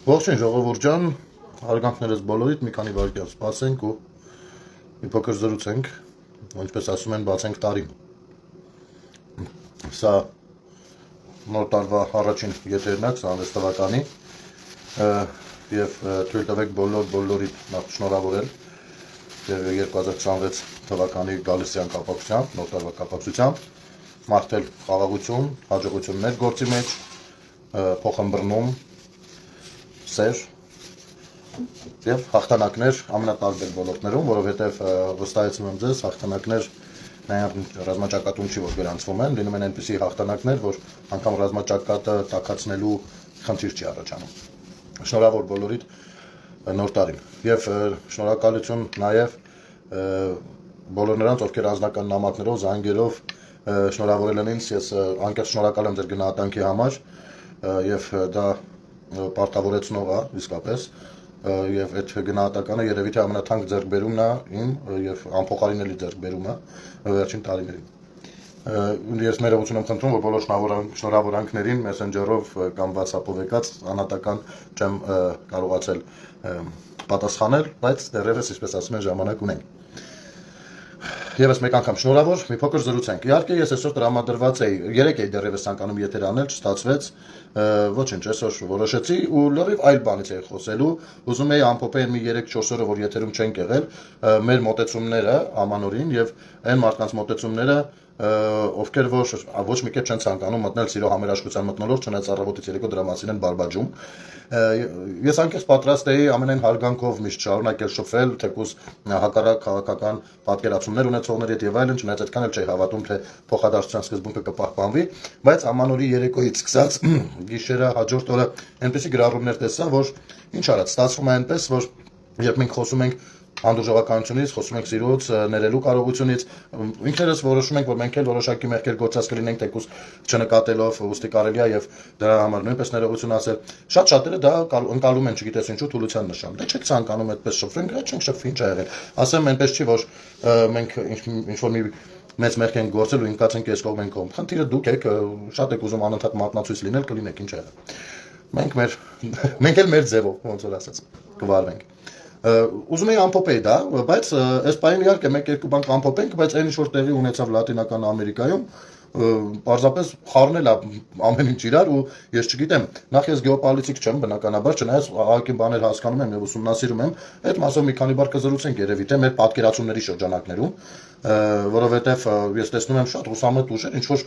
Ողջույն ժողովուրդ ջան, հարգանքներս բոլորիդ մի քանի վայրկյան սպասենք ու մի փոքր զրուցենք, ինչպես ասում են, բացենք տարին։ Սա նոր տարվա առաջին եթերն է 26 թվականի եւ թույլ տվեք բոլորիդ նախ շնորհավորել եւ 2026 թվականի գալստյան կապակցությամբ, նոր տարվա կապակցությամբ մաղթել խաղաղություն, հաջողություններ գործի մեջ, փոխըմբռնում սեր եւ հաղթանակներ ամենատարբեր ոլորտներում, որովհետեւ վստահեցնում եմ ձեզ, հաղթանակներ նաեւ ռազմաճակատում չի որ գրանցվում են, լինում են այնպիսի հաղթանակներ, որ անգամ ռազմաճակատը տաքացնելու խնդիր չի առաջանում։ Շնորհավոր բոլորիդ նոր տարին եւ շնորհակալություն նաեւ բոլոր նրանց, ովքեր անձնական նամակներով, զանգերով շնորհավորել են ինձ, ես անկեղծ շնորհակալ եմ ձեր գնահատանքի համար եւ դա պարտավորեցնող է իսկապես եւ այդ գնահատականը երևի թե ամենաթանկ ձեռքբերումն է իմ եւ անփոխարինելի ձեռքբերումը վերջին տարիներին։ Ես ներողություն եմ խնդրում, որ բոլոր շնորհավորանքներին Messenger-ով կամ WhatsApp-ով եկած անհատական չեմ կարողացել պատասխանել, բայց դեռևս, ինչպես ասում են, ժամանակ ունենք։ Եվս մեկ անգամ շնորհավոր, մի փոքր զրուցենք։ Իհարկե ես այսօր տրամադրված էի, երեք էի դեռևս ցանկանում եթեր անել, չստացվեց, ոչինչ, այսօր որոշեցի ու լրիվ այլ բանից էի խոսելու, ուզում էի ամփոփել մի 3-4 օրը, որ եթերում չենք եղել, մեր մոտեցումները ամանորին եւ այն մարդկանց մոտեցումները, ովքեր ոչ մի կերպ չեն ցանկանում մտնել սիրո համերաշխության մթնոլորտ, չնայած առավոտից երեկո դրա մասին են բարբաջում։ Ես անկեղծ պատրաստ էի ամենայն հարգանքով միշտ շարունակել շփվել, թեկուզ հակառակ քաղաքական պատկերացումներ ունեցողների հետ եւ այլն, չնայած այդքան էլ չէի հավատում, թե փոխադարձության սկզբունքը կպահպանվի, բայց ամանորի երեկոյից սկսած գիշերը հաջորդ օրը այնպեսի գրառումներ տեսա, որ ինչ արած, ստացվում է այնպես, որ երբ մենք խոսում ենք հանդուրժողականությունից, խոսում ենք սիրուց, ներելու կարողությունից, ինքներս որոշում ենք, որ մենք էլ որոշակի մեղքեր գործած կլինենք, թեկուզ չնկատելով, ուստի կարելի է եւ դրա համար նույնպես ներողություն ասել։ Շատ շատերը դա ընկալում են, չգիտես ինչու, թուլության նշան։ Դե չեք ցանկանում այդպես շփվենք, չենք շփվի, ինչ ա եղել։ Ասեմ այնպես չի, որ մենք ինչ որ մի մեծ մեղք ենք գործել ու ինքացենք ես կողմ ենք կողմ։ Խնդիրը դուք եք, շատ եք ուզում անընդհատ մատնացույց լինել, կլինեք, ինչ ա եղել։ Մենք էլ մեր ձևով, ոնց որ ասած, կվարվենք։ Ուզում էի ամփոփեի դա, բայց այս պահին իհարկե մեկ-երկու բան կամփոփենք, բայց այն ինչ որ տեղի ունեցավ Լատինական Ամերիկայում, պարզապես խառնել ամեն ինչ իրար ու ես չգիտեմ, նախ ես գեոպոլիտիկ չեմ բնականաբար, չնայած ահագին բաներ հասկանում եմ եւ ուսումնասիրում եմ, այդ մասով մի քանի բառ կզրուցենք երևի թե մեր պատկերացումների շրջանակներում, որովհետեւ ես տեսնում եմ շատ ռուսամետ ուժեր, ինչ որ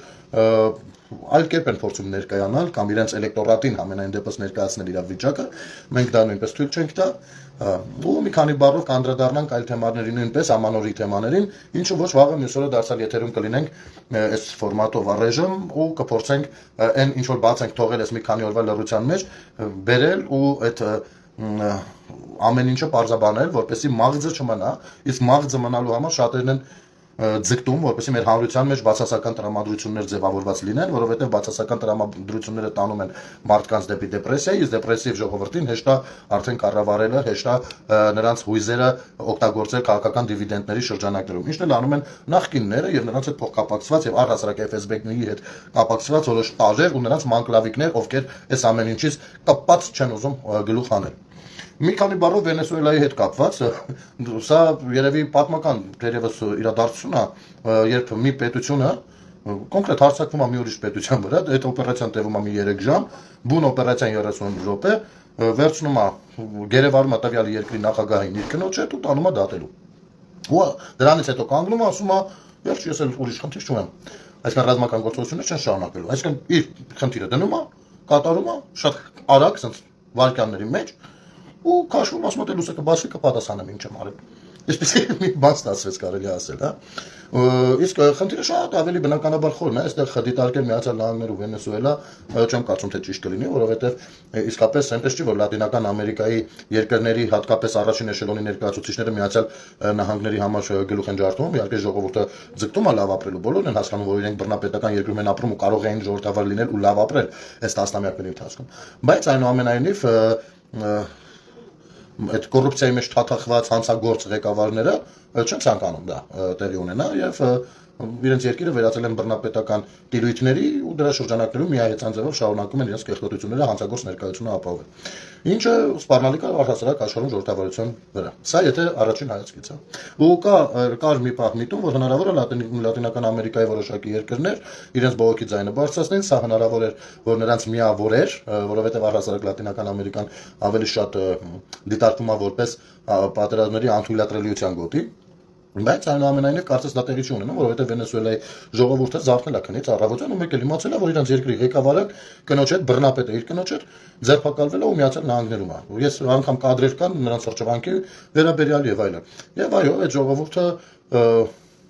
այլ կերպ են փորձում ներկայանալ կամ իրենց էլեկտորատին համենայն դեպս ներկայացնել իրավիճակը, մենք դա նույնպես թույլ չենք տա ու մի քանի բառով կանդրադառնանք այլ թեմաների նույնպես ամանորի թեմաներին, ինչու ոչ վաղը մյուս օրը դարձյալ եթերում կլինենք այս ֆորմատով առայժմ ու կփորձենք այն ինչ որ բաց ենք թողել այս մի քանի օրվա լռության մեջ բերել ու այդ ամեն ինչը պարզաբանել, որպեսզի մաղձը չմնա, իսկ մաղձը մնալու համար շատերն են ձգտում, որպեսզի մեր հանրության մեջ բացասական տրամադրություններ ձևավորված լինեն, որովհետև բացասական տրամադրությունները տանում են մարդկանց դեպի դեպրեսիա, իսկ դեպրեսիվ ժողովրդին հեշտ է արդեն կառավարելը, հեշտ է նրանց հույզերը օգտագործել քաղաքական դիվիդենդների շրջանակներում։ Ինչն էլ անում են նախկինները եւ նրանց հետ փոխկապակցված եւ առհասարակ FSB-ների հետ կապակցված որոշ տարեր ու նրանց մանկլավիկներ, ովքեր այս ամեն ինչից կապված չեն ուզում գլուխ հանել։ Մի քանի բառով Վենեսուելայի հետ կապված, սա երևի պատմական դերևս իրադարձություն է, երբ մի պետությունը կոնկրետ հարձակվում է մի ուրիշ պետության վրա, այդ օպերացիան տևում է մի 3 ժամ, բուն օպերացիան 30 րոպե, վերցնում է գերեվարում է տվյալ երկրի նախագահին իր կնոջ հետ ու տանում է դատելու։ Ու դրանից հետո կանգնում է, ասում է, վերջ ես էլ ուրիշ խնդիր չունեմ։ Այսինքն ռազմական գործողություններ չեն շարունակելու։ Այսինքն իր խնդիրը դնում է, կատարում է շատ արագ, ասենց վայրկյանների մեջ ու քաշվում ասում է լույսը կբացվի կպատասխանեմ ինչ եմ արել։ Այսպեսի մի բան ստացվեց կարելի ասել, հա։ Իսկ խնդիրը շատ ավելի բնականաբար խորն է, այստեղ դիտարկել Միացյալ Նահանգներ ու Վենեսուելա, չեմ կարծում թե ճիշտ կլինի, որովհետև իսկապես այնպես չի որ Լատինական Ամերիկայի երկրների հատկապես առաջին էշելոնի ներկայացուցիչները Միացյալ Նահանգների համար գլուխ են ջարդում, իհարկե ժողովուրդը ձգտում է լավ ապրելու, բոլորն են հասկանում որ իրենք բռնապետական երկրում են ապրում ու կարող են ժողովրդավար լինել ու լավ ապրել այս տասնամյակների ընթացքում։ Բայց այնուամենայնիվ այդ կոռուպցիայի մեջ թաթախված հանցագործ ղեկավարները չեն ցանկանում դա տեղի ունենա եւ իրենց երկիրը վերածել են բռնապետական տիրույթների ու դրա շրջանակներում միահեծան ձևով շարունակում են իրենց կեղտոտությունները հանցագործ ներկայությունը ապահովել։ Ինչը սպառնալի կա առհասարակ աշխարհում ժողովրդավարության վրա։ Սա եթե առաջին հայացքից է։ Ու կար մի պահ միտում, որ հնարավոր է Լատինական Ամերիկայի որոշակի երկրներ իրենց բողոքի ձայնը բարձրացնեն, սա հնարավոր էր, որ նրանց միավոր էր, որովհետև առհասարակ Լատինական Ամերիկան ավելի շատ դիտարկվում է որպես պատերազմների անթույլատրելիության գոտի։ Բայց այնուամենայնիվ կարծես դա տեղի չի ունենում, որովհետև Վենեսուելայի ժողովուրդը զարթնել է քնից առավոտյան ու մեկ էլ իմացել է, որ իրենց երկրի ղեկավարը կնոջ հետ բռնապետը իր կնոջ հետ ձերբակալվել է ու Միացյալ Նահանգներում է։ Ես անգամ կադրեր կան նրանց հրճվանքի վերաբերյալ եւ այլն։ Եվ այո, այդ ժողովուրդը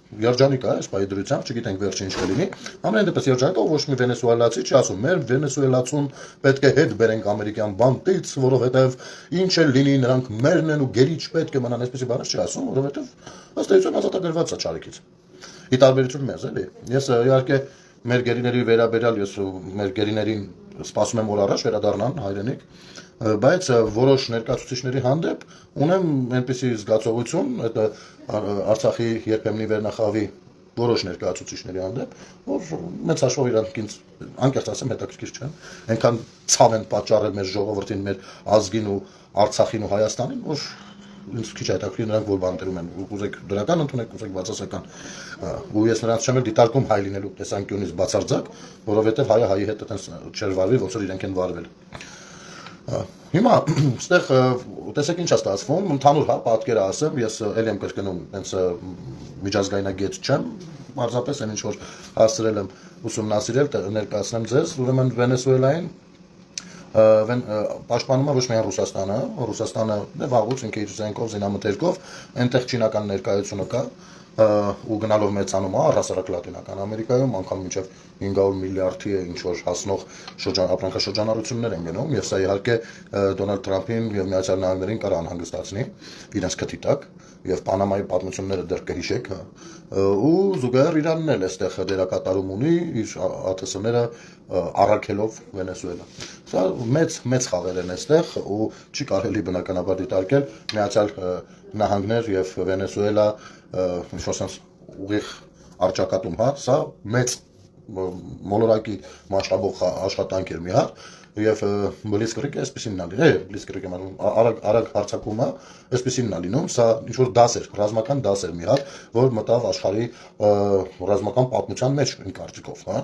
երջանիկ է, այս պահի դրությամբ, չգիտենք վերջին ինչ կլինի։ Ամեն դեպս երջանիկ է, ոչ մի վենեսուելացի չի ասում, մեր վենեսուելացուն պետք է հետ բերենք ամերիկյան բանտից, որովհետև ինչ էլ լինի, նրանք մերն են ու գերի չպետք է մնան, այսպեսի բաներ չի ասում, որովհետև ըստ էության ազատագրված է ճարիքից։ Ի տարբերություն մեզ, էլի։ Ես իհարկե մեր գերիների վերաբերյալ ես մեր գերիներին սպասում եմ որ առաջ վերադառնան հայրենիք, բայց որոշ ներկայացուցիչների հանդեպ ունեմ այնպիսի զգացողություն, այդ Արցախի երբեմնի վերնախավի որոշ ներկայացուցիչների հանդեպ, որ մեծ հաշվով իրանք ինձ անկեղծ ասեմ հետաքրքիր չեն, այնքան ցավ են պատճառել մեր ժողովրդին, մեր ազգին ու Արցախին ու Հայաստանին, որ ինձ քիչ հետաքրքիր նրանք որ բանտերում են, ուզեք դրական ընդունեք, ուզեք բացասական, ու ես նրանց չեմ դիտարկում հայ լինելու տեսանկյունից բացարձակ, որովհետև հայը հայի հետ այդպես չեր վարվի, ոնց որ իրենք են վարվել։ Հիմա այստեղ տեսեք ինչ է ստացվում, ընդհանուր պատկերը ասեմ, ես ելի եմ կրկնում, հենց միջազգայնագետ չեմ, պարզապես այն ինչ որ հասցրել եմ ուսումնասիրել, ներկայացնեմ ձեզ, ուրեմն Վենեսուելային պաշտպանում է ոչ միայն Ռուսաստանը վաղուց ինքը իր զենքով, զինամթերքով, այնտեղ չինական ներկայությունը կա ու գնալով մեծանում է առհասարակ Լատինական Ամերիկայում, անգամ մինչև 500 միլիարդի է ինչ որ հասնող ապրանքաշրջանառություններ են գնում, եւ սա իհարկե Դոնալդ Թրամփին եւ Միացյալ Նահանգներին կարող անհանգստացնի իրենց քթի տակ, եւ Պանամայի պատմությունները դեռ կհիշեք, ու զուգահեռ Իրանն էլ էստեղ դերակատարում ունի իր ԱԹՍ-ները առաքելով Վենեսուելա։ Սա մեծ խաղեր են այստեղ ու չի կարելի բնականաբար դիտարկել Միացյալ Նահանգներ եւ Վենեսուելա ինչ-որ ուղիղ արճակատում, հա, սա մեծ մոլորակի մասշտաբով աշխատանք էր մի հատ եւ բլիցկրիգը այսպեսին նա լինի, բլիցկրիգը արագ հարձակումը այսպեսին նա լինում, սա ինչ որ դաս էր, ռազմական դաս էր մի հատ, որ մտավ աշխարհի ռազմական պատմության մեջ իմ կարծիքով, հա։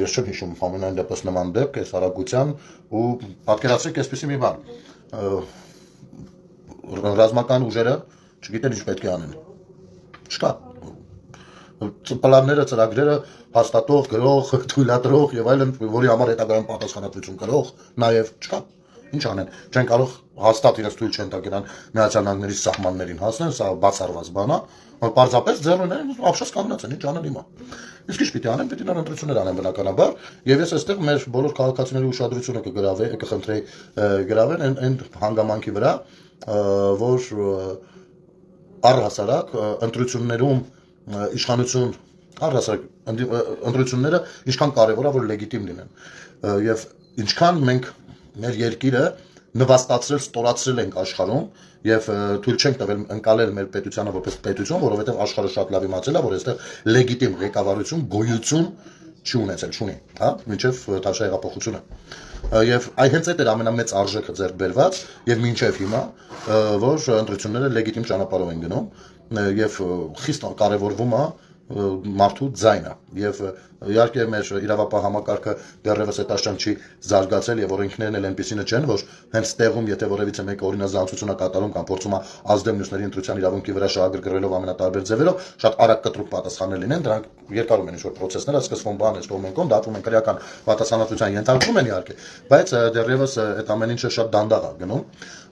Ես չեմ հիշում ամենայն դեպս նման դեպք այս արագության ու պատկերացրեք այսպեսի մի բան։ Ռազմական ուժերը չգիտեն ինչ պետք է անեն։ Չկա պլանները, ծրագրերը հաստատող, գրող, թույլատրող եւ այլն, որի համար հետագայում պատասխանատվություն կրող, նաեւ չկա։ Ինչ անեն։ Չեն կարող հաստատ իրենց թույլ չեն տա գնան Միացյալ Նահանգների սահմաններին հասնեն, սա բացառված բան է, որ պարզապես ձեռներն ապշած կանգնած են, ինչ անեն հիմա։ Իսկ ինչ պիտի անեն, պիտի նրան ընտրություններ անեն բնականաբար, եւ ես այստեղ մեր բոլոր քաղաքացիների ուշադրությունը կխնդրեի գրավեն այն հանգամանքի վրա, որ առհասարակ ընտրություններում իշխանություն առհասարակ ընտրությունները ինչքան կարևոր է որ լեգիտիմ լինեն եւ ինչքան մենք մեր երկիրը նվաստացրել, ստորացրել ենք աշխարհում եւ թույլ չենք տվել ընկալել մեր պետությանը որպես պետություն, որովհետեւ աշխարհը շատ լավ իմացել է, որ այստեղ լեգիտիմ ղեկավարություն, գոյություն չի ունեցել, չունի, հա, մինչեւ Թավշյա հեղափոխությունը։ Եվ հենց այդ էր ամենամեծ արժեքը ձեռք բերված եւ մինչեւ հիմա, որ ընտրությունները լեգիտիմ ճանապարհով են գնում եւ խիստ կարեւորվում է մարդու ձայնը եւ իհարկե մեր իրավապահ համակարգը դեռևս այդքան չի զարգացել եւ օրենքներն էլ այնպեսինը չեն որ հենց տեղում եթե որևիցե մեկը օրինազանցություն է կատարում կամ փորձում է ազդել մյուսների ընտրության իրավունքի վրա շահագրգռելով ամենատարբեր ձևերով շատ արագ կտրուկ պատասխաններ լինեն դրանք երկարում են ինչ-որ process-ներ սկսվում բան այս կողմենքով դատվում են քրեական պատասխանատվության ենթարկվում են իհարկե բայց դեռևս այդ ամեն ինչը շատ դանդաղ է գնում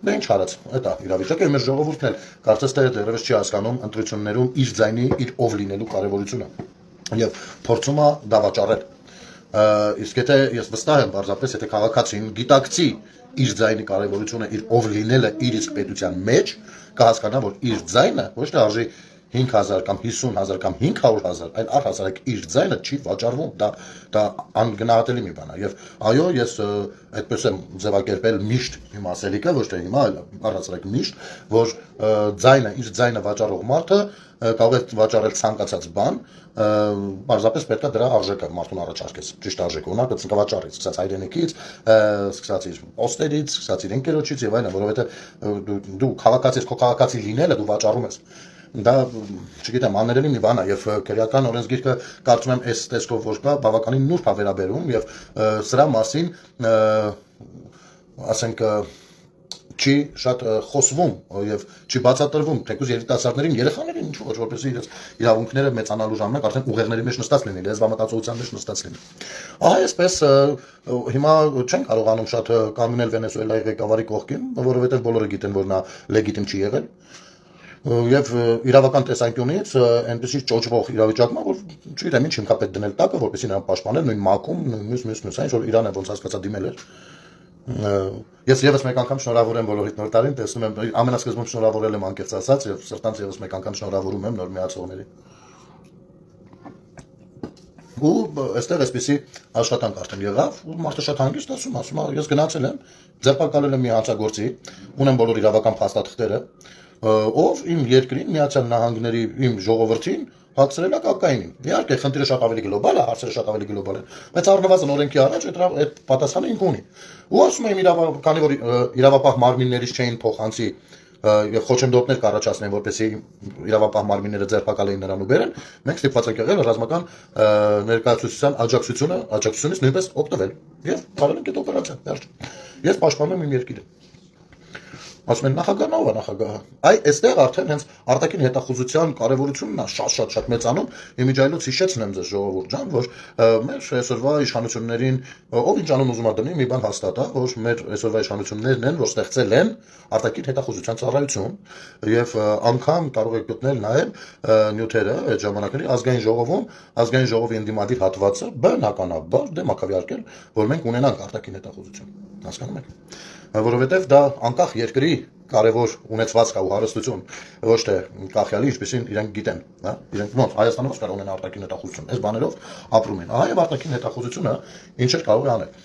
դե ինչ արած դա իրավիճակը մեր ժողովուրդն էլ կարծես թե դեռևս չի հասկանում ընտրություններում իր ձայնի իր ով լինելու կարևորությունը եւ փորձում է դավաճառել իսկ եթե ես վստահ եմ պարզապես եթե քաղաքացին գիտակցի իր ձայնի կարևորությունը իր ով լինելը իր իսկ պետության մեջ կհասկանա որ իր ձայնը ոչ թե արժի 5000 կամ 50000 կամ 500000 այլ առհասարակ իր ձայնը չի վաճառվում դա անգնահատելի մի բան է եւ այո ես այդպես եմ ձևակերպել միշտ իմ ասելիքը ոչ թե հիմա այլ առհասարակ միշտ որ ձայնը իր ձայնը վաճառող մարդը կարող է վաճառել ցանկացած բան, պարզապես պետք է դրա արժեքը մարդուն առաջարկես, ճիշտ արժեքը ունենա, կվաճառի, սկսած հայրենիքից, սկսած իր պոստերից, սկսած իր ընկերոջից եւ այլն, որովհետեւ դու քաղաքացի ես, քո քաղաքացի լինելը դու վաճառում ես։ Դա, չգիտեմ, աններելի մի բան է եւ քրեական օրենսգիրքը կարծում եմ այս տեսքով որ կա, բավականին նուրբ է վերաբերում եւ սրա մասին ասենք չի շատ խոսվում եւ չի բացատրվում թեկուզ երիտասարդներին երեխաներին ինչ որ որպես իրենց իրավունքները մեծանալու ժամանակ արդեն ուղեղների մեջ նստած լինի, լեզվամտածողության մեջ նստած լինի։ Ահա այսպես հիմա չեն կարողանում շատ կանգնել Վենեսուելայի ղեկավարի կողքին, որովհետեւ բոլորը գիտեն, որ նա լեգիտիմ չի եղել։ Եվ իրավական տեսանկյունից այնպեսի ճոճվող իրավիճակում որ չգիտեմ ինչ հիմքա պետք դնել տակը, որպեսզի նրան պաշտպանել, նույն մակում, մյուս, այն որ Իրանը ոնց հասկացա դիմել էր։ Ես եւս մեկ անգամ շնորհավորեմ բոլորիդ նոր տարին, տեսնում եմ ամենասկզբում շնորհավորել եմ անկեղծ ասած եւ սրտանց եւս մեկ անգամ շնորհավորում եմ նոր միացողներին։ Ու այստեղ այսպեսի աշխատանք արդեն եղավ, ու մարդը շատ հանգիստ ասում, ես գնացել եմ, ձերբակալել եմ մի հանցագործի, ունեմ բոլոր իրավական փաստաթղթերը, ով իմ երկրին Միացյալ Նահանգների իմ ժողովրդին հակցրել է կոկաինին։ Իհարկե, խնդիրը շատ ավելի գլոբալ է, հարցերը շատ ավելի գլոբալ են, բայց առնվազն օրենքի առաջ այդ պատասխանը ինք ունի։ Ու ասում եմ քանի որ իրավապահ մարմիններից չէին փոխանցի եւ խոչընդոտներ կառաջացնեն, որպեսզի իրավապահ մարմինները ձերբակալեին նրան ու բերեն, մենք ստիպված ենք եղել ռազմական ներկայացուցության աջակցությունից նույնպես օգտվել եւ կարել ենք այդ օպերացիան վերջ։ Ես պաշտպանում եմ իմ երկիրը։ Ասում են նախագահն ով է նախագահը։ Այստեղ արդեն հենց արտաքին հետախուզության կարևորությունն է շատ մեծանում։ Իմիջայլոց հիշեցնեմ ձեզ ժողովուրդ ջան, որ մեր այսօրվա իշխանություններին ով ինչ անուն ուզում է դնի, մի բան հաստատ է, որ մեր այսօրվա իշխանություններն են, որ ստեղծել են արտաքին հետախուզության ծառայություն եւ անգամ կարող եք գտնել նաեւ նյութերը այդ ժամանակների ազգային ժողովի ընդդիմադիր հատվածը բնականաբար դեմ ակավարկել, որ մենք ունենանք արտաքին հետախուզություն։ Հասկանում եք։ Որովհետև դա անկախ երկրի կարևոր ունեցվածք ու հարստություն, ոչ թե կախյալի, ինչպեսին իրենք գիտեն, հա, իրենք ոնց Հայաստանում կարող ունեն արտաքին հետախուզություն, այս բաներով ապրում են։ Ահա եւ արտաքին հետախուզությունը ինչեր կարող է անել։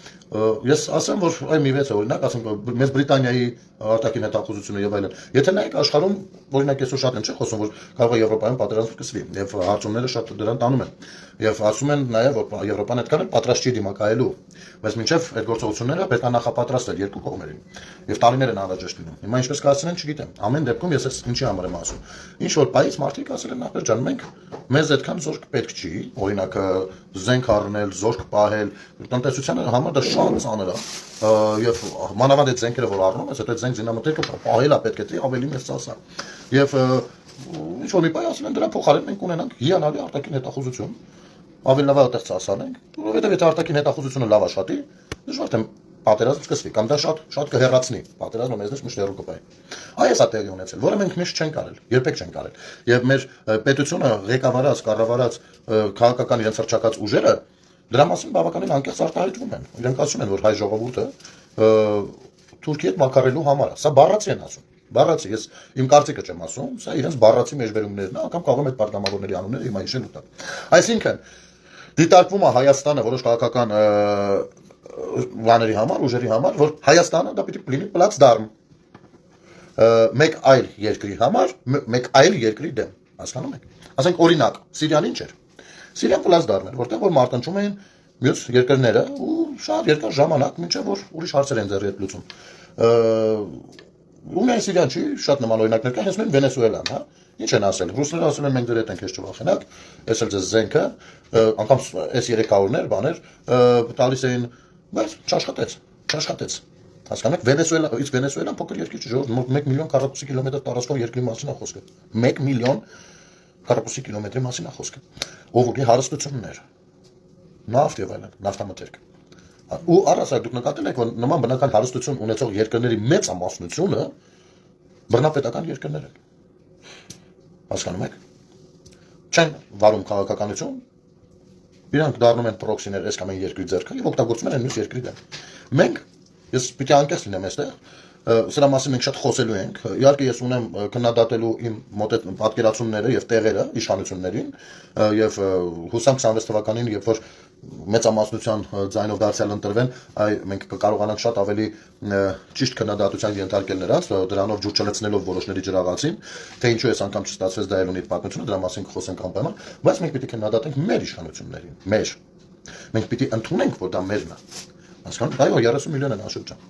Ես ասեմ, որ այ մի վեց է օրինակ, ասենք մեծ Բրիտանիայի արտաքին հետախուզությունը եւ այլն։ Եթե նայեք աշխարհում, օրինակ այսօր շատ են չէ խոսում, որ կարող է Եվրոպայում պատերազմ սկսվի եւ հարցումները շատ դրան տանում են։ Եվ ասում են նաեւ, որ Եվրոպան այդքան էլ պատրաստ չի դիմակայելու, բայց մինչեւ այդ գործողությունները պետք է նախապատրաստել երկու կողմերին։ Եվ տարիներ են անհրաժեշտ լինում։ Հիմա ինչպես կասեն, չգիտեմ։ Ամեն դեպքում ես այս ինչի համար եմ ասում։ Ինչ որ պայից մարդիկ ասել են նախ ջան, մենք մեզ այդքան զորք պետք չի, օրինակ զենք առնել, զորք պահել, տնտեսության համար դա շատ ծանր է։ Եվ մանավանդ այդ զենքերը որ առնում ես, այդ զենք զինամթերքը պահելա պետք է ավելի մեծ ծախս է։ Եվ ինչ որ մի պայ ասել են դրա փոխարեն մենք ունենանք հիանալի արտաքին հետախուզություն, ավելի լավ այդտեղ ծախսանենք, որովհետև եթե արտաքին հետախուզությունը լավ աշխատի, դժվար թե պատերազմ սկսվի կամ դա շատ կհեռացնի, պատերազմը մեզնից միշտ հեռու կպահի։ Այս է տեղի ունեցել, որը մենք միշտ չենք արել, երբեք չենք արել։ Եվ մեր պետությունը ղեկավարած, կառավարած քաղաքական իրենց հռչակած ուժերը դրա մասին բավականին անկեղծ արտահայտվում են։ Իրենք ասում են, որ հայ ժողովուրդը Թուրքիի հետ մաքարելու համար է։ Սա բառացի են ասում։ Բառացի, ես իմ կարծիքը չեմ ասում, սա իրենց բառացի մեջբերումներն է, անգամ կարող եմ այդ պատգամավորների անունները հիմա հիշել ու տալ։ Այսինքն դիտարկվում է Հայաստանը որոշ քաղաքական բաների համար, ուժերի համար, որ Հայաստանը դա պիտի լինի պլացդարմ մեկ այլ երկրի համար, մեկ այլ երկրի դեմ, հասկանում եք։ Ասենք օրինակ, Սիրիան ինչ էր։ Սիրիան պլացդարմ էր, որտեղ որ մարտնչում էին մյուս երկրները ու շատ երկար ժամանակ, մինչև որ ուրիշ հարցեր են ձեռի հետ լուծում։ Ու միայն Սիրիան չի, շատ նման օրինակներ կան, հենց նույն Վենեսուելան, հա։ Ինչ են ասել։ Ռուսները ասել են մենք դեր հետ ենք, ես չվախենակ, ես էլ ձեզ զենքը, անգամ S-300-ներ, բաներ, տալիս էին, բայց չաշխատեց։ Հասկանաք, Վենեսուելան փոքր երկիր չէ, ժողովուրդ 1 միլիոն քառակուսի կիլոմետր տարածքով երկրի մասին է խոսքը։ 1 միլիոն քառակուսի կիլոմետրի մասին է խոսքը։ Ով ունի հարստություններ, նավթ եւ այլն, նավթամթերք։ Ու առասարակ դուք նկատել եք, որ նման բնական հարստություն ունեցող երկրների մեծ ամասնությունը բռնապետական երկրներ են։ Հասկանում եք։ Չեն վարում քաղաքականություն, իրանք դառնում են պրոքսիներ այս կամ այն երկրի ձեռքը եւ օգտագործում են մյուս երկրի դեմ։ Մենք, ես պիտի անկեղծ լինեմ այստեղ, սրա մասին մենք շատ խոսելու ենք։ Իհարկե ես ունեմ քննադատելու իմ մոտետ պատկերացումները եւ տեղերը իշխանություններին եւ հուսամ 26 թվականին, երբ որ մեծամասնության ձայնով դարձյալ ընտրվեն, մենք կկարողանանք շատ ավելի ճիշտ քննադատության ենթարկել նրանց, դրանով ջուր չլցնելով որոշների ջրաղացին, թե ինչու էս անգամ չստացվեց դա էլ ունի իր պատմությունը, դրա մասին կխոսենք անպայման, բայց մենք պիտի քննադատենք մեր իշխանություններին, մեր։ Մենք պիտի ընդունենք, որ դա մերն է։ Հասկանու՞մ, այո, 30 միլիոն են աշրջան։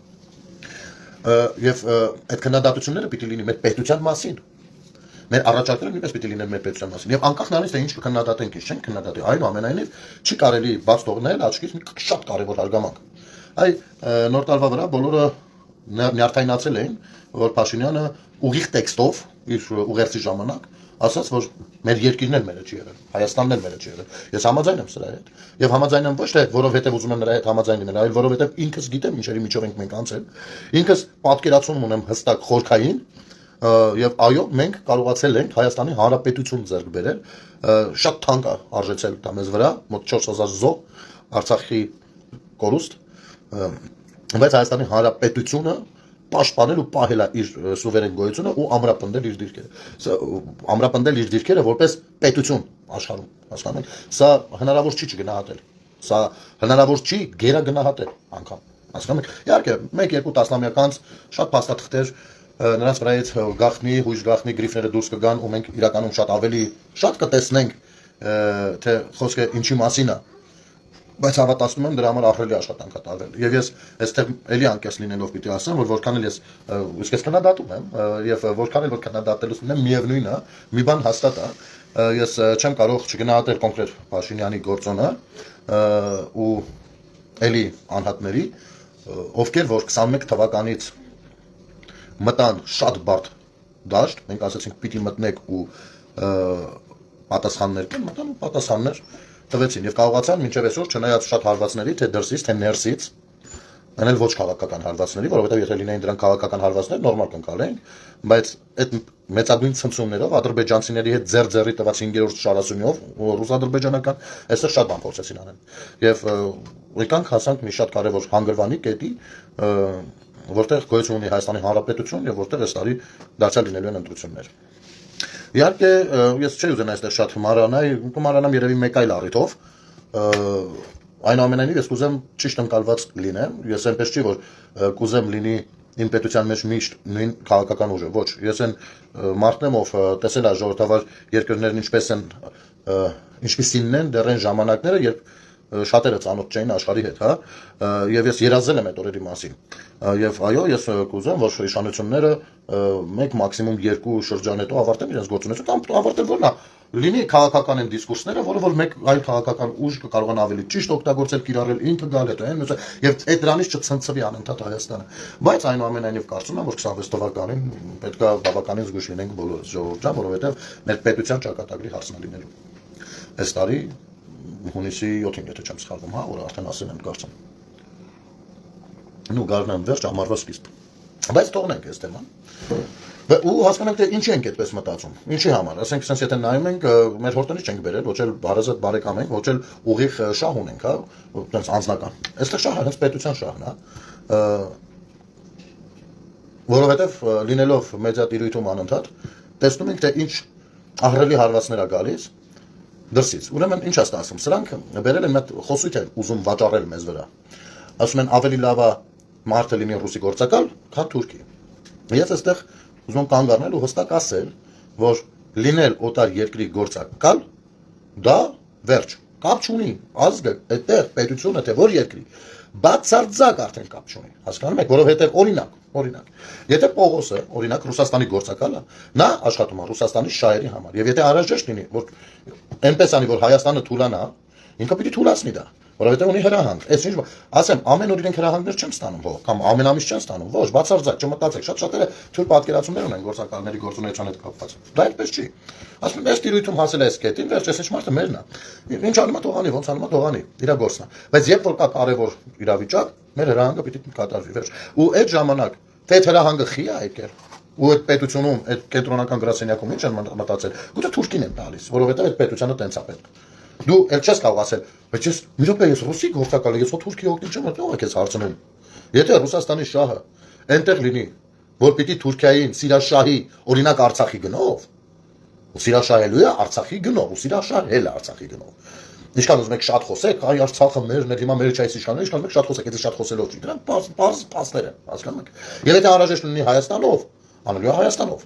Եվ այդ քննադատությունները պիտի լինի մեր պետության մասին։ Մեր առաջարկները նույնպես պիտի լինեն մեր պետության մասին։ Եվ անկախ նրանից թե ինչ կքննադատենք, ինչ չենք քննադատի, այնուամենայնիվ չի կարելի բաց թողնել աչքից մի շատ կարևոր հարգանք։ Նոր տարվա վրա բոլորը նյարդայնացել էին, որ Փաշինյանը ուղիղ տեքստով իր ուղերձի ժամանակ ասաց, որ մեր երկիրն էլ մերը չի եղել, Հայաստանն էլ մերը չի եղել։ Ես համաձայն եմ սրա հետ։ Եվ համաձայն եմ ոչ թե որովհետև ուզում եմ նրա հետ համաձայն լինել, այլ որովհետև ինքս գիտեմ ինչերի միջով ենք մենք անցել։ Ինքս պատկերացում ունեմ հստակ խորքային եւ այո, մենք կարողացել ենք Հայաստանի Հանրապետություն ձեռք բերել, շատ թանկ արժեցել դա մեզ վրա, մոտ 4000 զոհ, Արցախի կորուստ, բայց Հայաստանի Հանրապետությունը պաշտպանել ու պահել իր սուվերեն գոյությունը ու ամրապնդել իր դիրքերը որպես պետություն աշխարհում, հասկանում եք, սա հնարավոր չի չգնահատել, սա հնարավոր չի գերագնահատել անգամ, հասկանում եք, իհարկե 1-2 տասնամյակ անց շատ փաստաթղթեր նրանց վրայից գաղտնի, հույժ գաղտնի գրիֆները դուրս կգան ու մենք իրականում շատ կտեսնենք թե խոսքը ինչի մասին է, բայց հավատացնում եմ դրա համար ահռելի աշխատանք է տարվել։ Եվ ես այստեղ էլի անկես լինելով պիտի ասեմ, որ որքան էլ ես քննադատում եմ եւ որքան էլ որ քննադատելուց ունեմ, միևնույնն է, մի բան հաստատ է, ես չեմ կարող չգնահատել կոնկրետ Փաշինյանի գործոնը ու էլի անհատների, ովքեր որ 21 թվականից մտան շատ բարդ դաշտ, մենք ասացինք պիտի մտնեք ու պատասխաններ կան, մտան ու պատասխաններ տվեցին եւ կարողացան մինչեւ այսօր չնայած շատ հարվածների, թե դրսից, թե ներսից, այնել ոչ քաղաքական հարվածների, որովհետեւ եթե լինեին դրանք քաղաքական հարվածներ, նորմալ կընկալեին, բայց այդ մեծագույն ցնցումներով ադրբեջանցիների հետ ձեր-ձեռի տված 5-րդ շարասյունով ռուս-ադրբեջանական այստեղ շատ բան փորձեցին անել։ Եվ եկանք հասանք մի շատ կարևոր հանգրվանի կետի, որտեղ գոյություն ունի Հայաստանի Հանրապետություն եւ որտեղ այս տարի դարձյալ լինելու են ընտրություններ։ Իհարկե, ես չէի ուզենա այստեղ շատ կմարանամ երևի մեկ այլ առիթով, այնուամենայնիվ ես կուզեմ ճիշտ ընկալված լինեմ, ես այնպես չի, որ կուզեմ լինի իմ պետության մեջ միշտ նույն քաղաքական ուժը, ոչ, ես այն մարդն եմ, ով տեսել է ժողովրդավար երկրներն ինչպիսինն են դեռ այն ժամանակները, երբ շատերը ծանոթ չէին աշխարհի հետ, հա, եւ ես երազել եմ այդ օրերի մասին։ Եվ այո, ես կուզեմ, որ իշխանությունները 1 մաքսիմում 2 շրջան հետո ավարտեն իրենց գործունեությունը, կամ ավարտել որն է, լինի քաղաքական են դիսկուրսները, որը որ մեկ այլ քաղաքական ուժ կկարողանա ավելի ճիշտ օգտագործել, կիրառել, ինքը գալ հետո, եւ այդ դրանից չցնցվի անընդհատ Հայաստանը։ Բայց այնուամենայնիվ կարծում եմ, որ 26 թվականին պետք է բավականին զգույշ լինենք բոլորս ժողովրդան, որովհետեւ մեր պետության ճակատագրի հարցն է լինելու։ Այս տարի հունիսի 7-ին, եթե չեմ սխալվում, հա, որ արդեն ասել եմ կարծեմ։ Նու գարնան վերջ ամառվա սկիզբ։ Բայց թողնենք այս թեման։ Ու հասկանանք թե ինչի ենք այդպես մտածում։ Ինչի համար, ասենք, sense եթե նայում ենք, մեր հորտնից չենք բերել, ոչ էլ բարազատ բարեկամ ենք, ոչ էլ ուղիղ շահ ունենք, հա, այնպես անձնական։ Այստեղ շահը հենց պետության շահն է, որովհետև լինելով մեդիատիրույթում անընդհատ, տեսնում ենք թե ինչ ահռելի հարվածներ է գալիս դրսից։ Ուրեմն ինչ է ստացվում, սրանք բերել են մի խոսույթ են ուզում վաճառել մեզ վրա։ Ասում են ավելի լավ է մարդը լինի ռուսի գործակալ, քան թուրքի։ Ես այստեղ ուզում եմ կանգ առնել ու հստակ ասել, որ լինել օտար երկրի գործակալ դա վերջ, կապ չունի, ազգը, այդտեղ պետությունը թե որ երկրի, բացարձակ արդեն կապ չունի, հասկանում եք, որովհետև օրինակ, եթե Պողոսը, օրինակ Ռուսաստանի գործակալը, նա աշխատում է Ռուսաստանի շահերի համար, եւ եթե անհրաժեշտ լինի, որ այնպես անի, որ Հայաստանը թուլանա, ինքը պիտի թուլացնի դա, որովհետև ունի հրահանգ։ Այս ինչ ասեմ, ամեն օր իրենք հրահանգներ չեն ստանում, հո, կամ ամեն ամիս չեն ստանում, ոչ, բացարձակ, չմտածեք, շատ-շատերը թույլ պատկերացումներ ունեն գործակալների գործունեության հետ կապված։ Դա այդպես չի։ Ասում եմ, այս տիրույթում հասել է այս կետին, վերջ, այս մարդը մերն է։ Ինչ անում է թողանի, ոնց անում է թողանի, իր գործն է։ Բայց երբ որ կա կարևոր իրավիճակ, մեր հրահանգը պիտի կատարվի, վերջ։ Ու այդ ժամանակ թե հրահանգը խի է եկել, ու այդ պետությունում, այդ կենտրոնական գրասենյակում ինչ են մտածել, գուցե թուրքին են տալիս, որովհետև այդ պետությանը տենց է պետք։ Դու էլ չես կարող ասել, բայց ես մի րոպե ես ռուսի գործակալ եմ, ես հո թուրքի օգնի չեմ, ո՞վ է քեզ հարցնում։ Եթե Ռուսաստանի շահը այնտեղ լինի, որ պիտի Թուրքիային Սիրաշահի, օրինակ Արցախի գնով, ու Սիրաշահելու է Արցախի գնով, ու Սիրաշահել է Արցախի գնով։ Ինչքան ուզում եք շատ խոսեք, այ Արցախը մերն է, հիմա մեր չէ այս իշխանը, ինչքան եք շատ խոսեք, եթե շատ խոսելով չի, դրանք բարձ փաստեր են, հասկանում եք։ Եվ եթե անհրաժեշտ լինի Հայաստանով, անելու է Հայաստանով։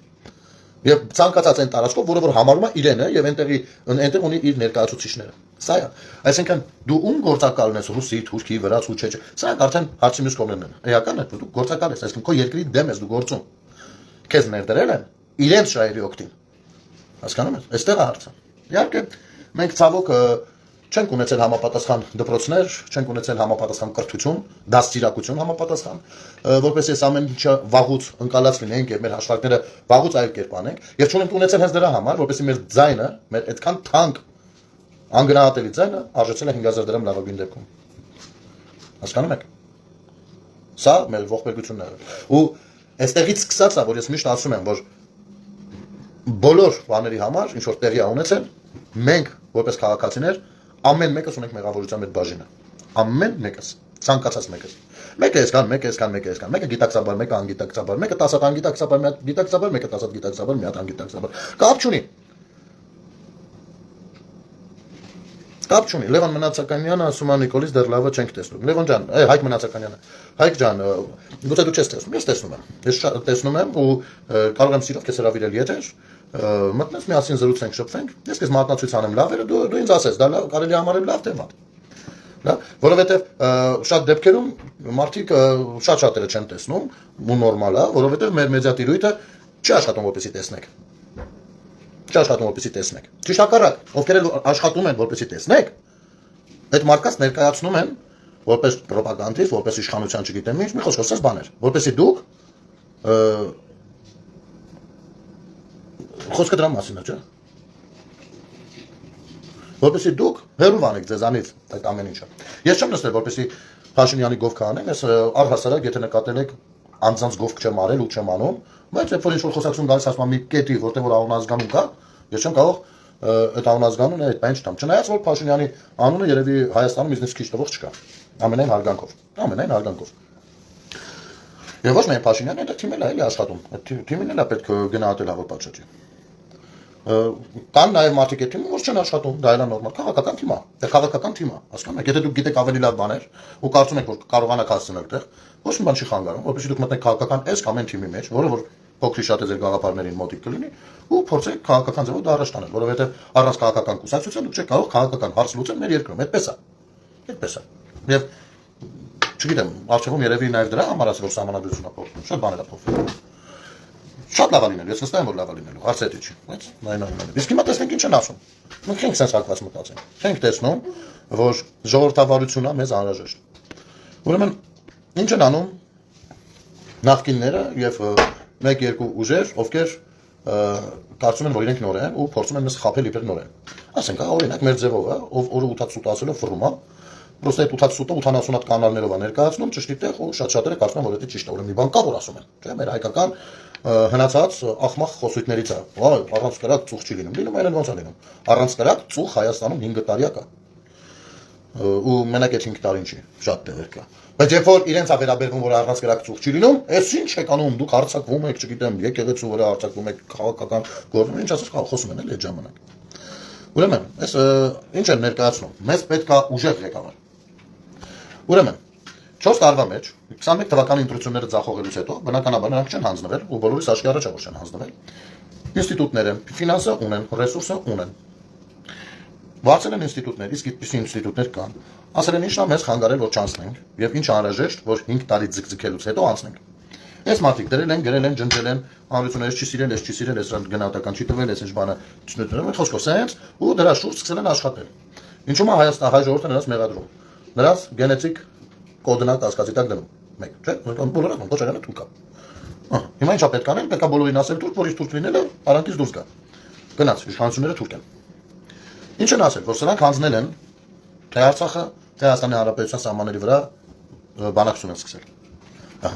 Եվ ցանկացած այն տարածքով, որը որ համարում է իրեն է եւ այնտեղ ունի իր ներկայացուցիչները։ Սա է։ Այսինքն դու ում գործակալն ես, ռուսի, թուրքի, վրաց ու չէ։ Սա արդեն հարցի մյուս կողմերն են։ Էական է, դու գործակալ ես, այսինքն քո երկրի դեմ ես դու գործում։ Քեզ ներդրել են իրենց շահերի օգտին։ Հասկանում ես։ Այստեղ է հարցը։ Իհարկե, մենք ցավոք չենք ունեցել համապատասխան դպրոցներ, չենք ունեցել համապատասխան կրթություն, դաստիարակություն համապատասխան, որպես այս ամեն ինչը վաղուց ընկալած լինենք եւ մեր հաշվարկները վաղուց այլ կերպ անենք, եւ չունենք ունեցել հենց դրա համար, որպեսզի մեր ձայնը, մեր այդքան թանկ անգնահատելի ձայնը արժեցել է 5000 դրամ լավագույն դեպքում։ Հասկանում եք։ Սա մեր ողբերգությունն է։ Ու այստեղից սկսած է, որ ես միշտ ասում եմ, որ բոլոր բաների համար, ինչ որ տեղի է ունեցել, մենք որպես քաղաքացիներ ամեն մեկս ունենք մեղավորության մեր բաժինը։ Ամեն մեկս, ցանկացած մեկս։ Մեկը էսքան, մեկը էսքան, մեկը էսքան, մեկը գիտակցաբար, մեկը անգիտակցաբար, մեկը 10 հատ անգիտակցաբար, մի հատ գիտակցաբար, մեկը 10 հատ գիտակցաբար, մի հատ անգիտակցաբար։ Կապ չունի։ Կապ չունի։ Լևոն Մնացականյանը ասում է Նիկոլից դեռ լավը չենք տեսնում։ Լևոն ջան, Հայկ Մնացականյանը։ Հայկ ջան, գուցե դու չես տեսնում, ես տեսնում եմ։ Ես տեսնում եմ ու կարող եմ սիրով քեզ հրավիրել եթեր, մտնես միասին զրուցենք, շփվենք։ Ես քեզ մատնացույց անեմ լավերը, դու ինձ ասես, դա կարելի համարել լավ թեմա։ Դա, որովհետև շատ դեպքերում մարդիկ շատ-շատերը չեն տեսնում, ու նորմալ է, որովհետև մեր մեդիա տիրույթը չի աշխատում որպեսզի տեսնեք։ Չի աշխատում որպեսզի տեսնեք։ Ճիշտ հակառակ, ովքեր էլ աշխատում են որպեսզի տեսնեք, այդ մարդկանց ներկայացնում են որպես ռոպագանդիստ, որպես իշխանության, չգիտեմ ինչ, մի խոսքով ասած բաներ, որպեսզի դուք խոսքը դրա մասին է, չէ՞։ Որպեսզի դուք հեռու անեք ձեզանից այդ ամեն ինչը։ Ես չեմ նստել, որպեսզի Փաշինյանի գովքը անեմ, ես առհասարակ եթե նկատել եք անձանց գովք չեմ արել ու չեմ անում, բայց երբ որ ինչ-որ խոսակցություն գալիս ասում մի կետի, որտեղ որ անունազգանում կա, ես չեմ կարող այդ անունազգանունը այդ բան չտամ։ Չնայած որ Փաշինյանի անունը երևի Հայաստանում իզնից քիչ տվող չկա։ Ամենայն հարգանքով։ Ամենայն հարգանքով։ Եվ ոչ միայն Փաշինյանը, այդ թիմն էլ է աշխատում։ Այդ թիմին էլ է պետք գնահատել հավը պատշաճի։ Կան նաև մարդիկ այդ թիմում, որ չեն աշխատում, դա էլ է նորմալ, քաղաքական թիմ է, դա քաղաքական թիմ է, հասկանում եք, եթե դուք գիտեք ավելի լավ բաներ ու կարծում եք, որ կարողանաք հասնել այդտեղ, ոչ մի բան չի խանգարում, որպեսզի դուք մտնեք քաղաքական էս ամեն թիմի մեջ, որը որ փոքրի շատ է ձեր գաղափարներին մոտիկ կլինի, ու փորձեք քաղաքական ձևով դա առաջ տանել, որովհետև առանց քաղաքական կուսակցության դուք չեք կարող քաղաքական հարց լուծել մեր երկրում, այդպես է։ Այդպես է։ Եվ չգիտեմ, արժևում երևի նաև դրա համար ասել, որ սահմանադրությունը փոխվում, շատ բաներ է փոխվում։ Շատ լավ լինելու, ես վստահ եմ, որ լավ լինելու, հարցը դա չի, բայց այնուամենայնիվ։ Իսկ հիմա տեսնենք ինչ են ասում։ Մենք չենք sense հակված մտածենք։ Չենք տեսնում, որ ժողովրդավարությունն է մեզ անհրաժեշտ։ Ուրեմն ինչ են անում նախկինները եւ 1-2 ուժեր, ովքեր կարծում են, որ իրենք նոր են ու փորձում են մեզ խաբել իբր նոր են։ Ասենք, օրինակ մեր ձևով է, ով օրը 88 ասելով ֆռում է, Պրոստը այդ 88-ը 80 հատ կանալներով է ներկայացնում, ճշտի տեղ ու շատ-շատերը կարծում են, որ դա ճիշտ է, ուրեմն մի բան կա, որ ասում են, չէ՞, մեր հայկական հնացած ախմախ խոսույթներից է։ Այ, առանց կրակ ծուխ չի լինում, լինում այլն ոնց է լինում։ Առանց կրակ ծուխ Հայաստանում 5 տարի կա։ Ու մենակ այդ 5 տարին չի, շատ տեղեր կա։ Բայց երբ որ իրենց է վերաբերվում, որ առանց կրակ ծուխ չի լինում, այս ինչ եք անում, դուք հարձակվում եք, չգիտեմ, եկեղեցու վրա հարձակվում եք, քաղաքական գործում, ինչ ասես խոսում են էլ այդ ժամանակ։ Ուրեմն, այս ինչ են ներկայացնում։ Մեզ պետք է ուժեղ ղեկավար։ Ուրեմն 4 տարվա մեջ 21 թվականի ընտրությունները ձախողելուց հետո բնականաբար նրանք չեն հանձնվել ու բոլորիս աչքի առաջավոր չեն հանձնվել։ Ինստիտուտները ֆինանսը ունեն, ռեսուրսը ունեն։ Վարձել են ինստիտուտներ, իսկ այդպիսի ինստիտուտներ կան։ Ասել են ինչն է մեզ խանգարել որ չանցնենք եւ ինչ անհրաժեշտ որ 5 տարի ձգձգելուց հետո անցնենք։ Այս մարդիկ դրել են, գրել են, ջնջել են, հանրությունից չի սիրել, չի սիրել, գնահատական չի տվել, այս ինչ բանը չնետում են, խոսքով սենց ու դրա շուրջ սկսել են աշխատել։ Ինչու՞ է Հայաստան հայ ժողովուրդը նրանց մեղադրում։ Նրանց գենետիկ կոդնա կասկածի տակ դնում։ Մեկ, չէ՞, բոլորը կոչարանը թուրք է։ Հիմա ինչա պետք անել, պետք է բոլորին ասել թուրք, որ թուրք լինելը արանքից դուրս գա։ Գնաց, իշխանությունները թուրք են։ Ինչ են ասել, որ սրանք հանձնել են թե Արցախը, թե Հայաստանի Հանրապետության սահմանների վրա բանակցություն են սկսել։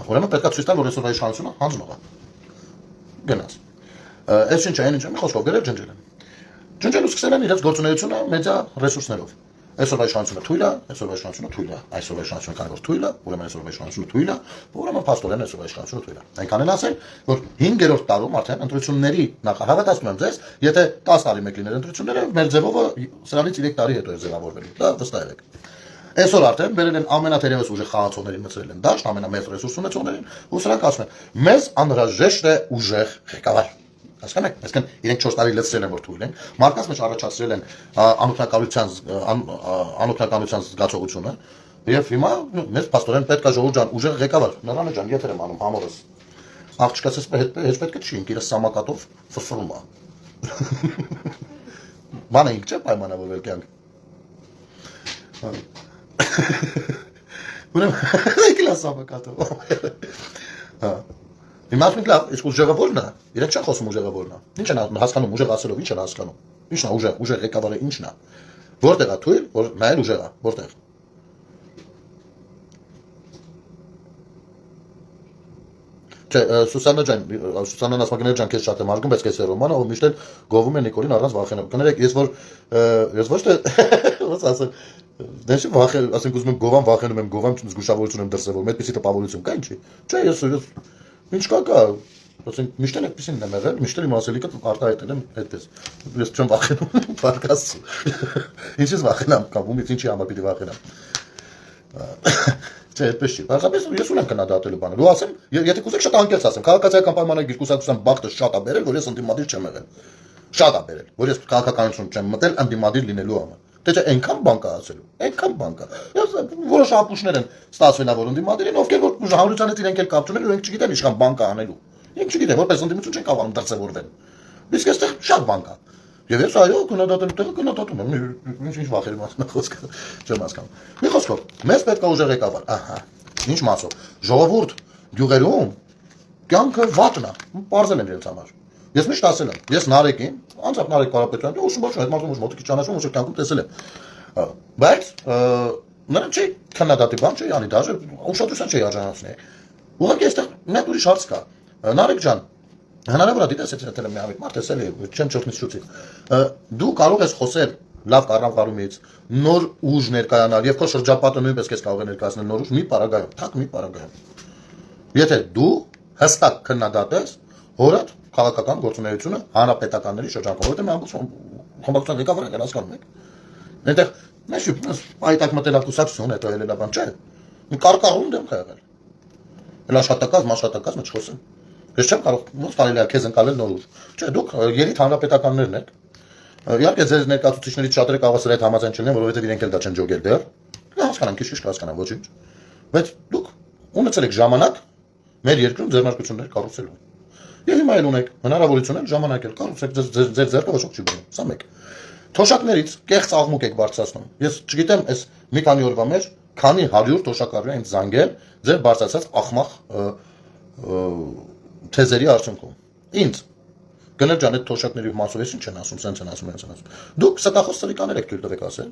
Ուրեմն պետք է ցույց տալ, որ այսօր իշխանությունը հանձնող է։ Գնաց։ Այս ինչ է, այն ինչ է, մի խոսքով գրել ջնջել են։ Ջնջելու սկսել են իրենց գործունեությունը մեդիա ռեսուրսներով։ Այսօրվա իշխանությունը թույլ է, այսօրվա իշխանությունը թույլ է, այսօրվա իշխանությունը կան որ թույլ է, ուրեմն այսօրվա իշխանությունը թույլ է, ուրեմն փաստորեն այսօրվա իշխանությունը թույլ է։ Այնքան են ասել, որ 5-րդ տարում արդեն ընտրությունների նախահավատացնում եմ ձեզ, եթե 10 տարի մեկ լիներ ընտրությունները, մեր ձևովը սրանից 3 տարի հետո է ձևավորվելու։ Դա վստահ եք։ Այսօր արդեն բերել են ամենաթերևս ուժեղ խաղացողներին մտցրել են դաշտ, ամենամեծ ռեսուրս ունեցողներին, ու սրանք ասում են, մեզ անհրաժեշտ է ուժեղ ղեկավար։ Հասկանու՞մ եք, այսինքն իրենք 4 տարի լցրել են որ թույլ են, մարդկանց մեջ առաջացրել են անօգնականության զգացողությունը, եւ հիմա մեզ փաստորեն պետք է ժողովուրդ ջան ուժեղ ղեկավար, նրան ջան եթեր եմ անում համորս։ Աղջկացես հետ պետք է չի, ինքս սամակատով ֆրֆրում է։ Մանա ինք չէ պայմանավորվել կյանք։ Ուրեմն եկել սամակատով։ Հա։ Հիմա ասենք լավ, իսկ ուժեղը ո՞րն է։ Իրենք չեն խոսում ուժեղը ո՞րն է։ Ինչ են հասկանում ուժեղ ասելով, ինչ են հասկանում։ Ինչն է ուժեղ ղեկավարը ինչն է։ Որտեղ է թույլ, որ նայել ուժեղ է, որտեղ։ Չէ, Սուսաննա Նասմագներ ջան, քեզ շատ եմ հարգում, բայց քեզ Ռոմանը, ով միշտ էլ գովում է Նիկոլին առանց վախենալու։ Կներեք, ես ոչ թե ոնց ասեմ, դες վախեն, ասենք ուզում եմ գովամ, վախենում եմ, գովամ, զգուշավորություն եմ դրսևորում, այդպեսի տպավորություն կա ինչի։ Չէ, ես ինչ կա, ասենք միշտ էլ այդպեսին եմ եղել, միշտ էլ իմ ասելիքը արտահայտել եմ այդպես։ Ես չեմ վախենում, բարկասու։ Ինչի՞ս վախենամ, կամ ումից ինչի համար պիտի վախենամ։ Չէ, այդպես չի։ Բարձրապես ես ունեմ քննադատելու բանը։ Ու ասեմ, եթե կուզեք շատ անկեղծ ասեմ, քաղաքացիական պայմանագիր կուսակցության բախտը շատ է բերել, որ ես ընդդիմադիր չեմ եղել։ Շատ է բերել, որ ես քաղաքականություն չեմ մտել ընդդիմադիր լինելու համար։ Դե չէ, այնքան բան կա ասելու, այնքան բան կա։ Որոշ ապուշներ են ստացվել որ ընդդիմադիրին, ովքեր որ հանրության հետ իրենք էլ կապ չունեն, ու իրենք չգիտեն ինչքան բան կա անելու։ Իրենք չգիտեն, որպես ընդդիմություն չեն կարող դրսևորվել։ Իսկ այստեղ շատ բան կա։ Եվ ես այո, քննադատելու տեղը քննադատում եմ, ինչ վախերի մասին խոսքը չեմ հասկանում։ Մի խոսքով, մեզ պետք է ուժեղ ղեկավար, ահա, ինչ մասով։ Ժողովուրդ գյուղերում կյանքը վատն է, պարզել են իրենց համար։ Ես միշտ ասել եմ, ես Նարեկին, անձամբ Նարեկ Կարապետյանը, ուսում ոչ այդ մարդուն մոտիկից ճանաչում, ուսում կյանքում տեսել եմ։ Բայց նրան չի քննադատի բան չի անի, դաժե ուշադրության չի արժանացնի։ Ուղղակի այստեղ մեկ ուրիշ հարց կա։ Նարեկ ջան, հնարավոր է դիտես եթե մի ամիտ մարդ տեսել է, չեմ չորտնից շուտի։ Դու կարող ես խոսել լավ կառավարումից, նոր ուժ ներկայանալ եւ քո շրջապատը նույնպես քեզ կարող է ներկայացնել նոր ուժ մի պարագայում, թակ մի պարագայում։ Եթե դու հստակ քննադատես հորդ քաղաքական գործունեությունը հանրապետականների շրջանում, որովհետեւ խմբակցության ղեկավարը դեռ հասկանում եք։ Այնտեղ մեզ այդակ մտելակուսակցություն հետո ելելա բան չէ։ Մի կարկառում դեմ կա եղել։ Էլ աշխատակազմ չխոսեմ։ Ես չեմ կարող ոնց կարելի է քեզ ընկալել նոր ուժ։ Չէ, դուք երիտ հանրապետականներն եք։ Իհարկե ձեր ներկայացուցիչներից շատերը կարող է այդ համաձայն չլինեն, որովհետեւ իրենք էլ դա չեն ջոգել դեռ։ Հասկանամ, քիչ կհասկանամ, ոչինչ։ Բայց դուք ունեցել եք ժամանակ մեր երկրում ձեռնարկություններ կառուցելու։ Եվ հիմա էլ ունեք հնարավորություն են ժամանակ էլ կառուցեք ձեր ձեռքը ոչ ոք չի բերում։ Սա մեկ։ Թոշակներից կեղծ աղմուկ եք բարձրացնում։ Ես չգիտեմ, այս մի քանի օրվա մեջ քանի 100 թոշակառու են զանգել ձեր բարձրացած աղմախ թեզերի արդյունքում։ Ինձ գնել ջան այդ թոշակների մասով ես ինչ են ասում, սենց են ասում։ Դուք ստախոս սրիկաներ եք թույլ տվեք ասել,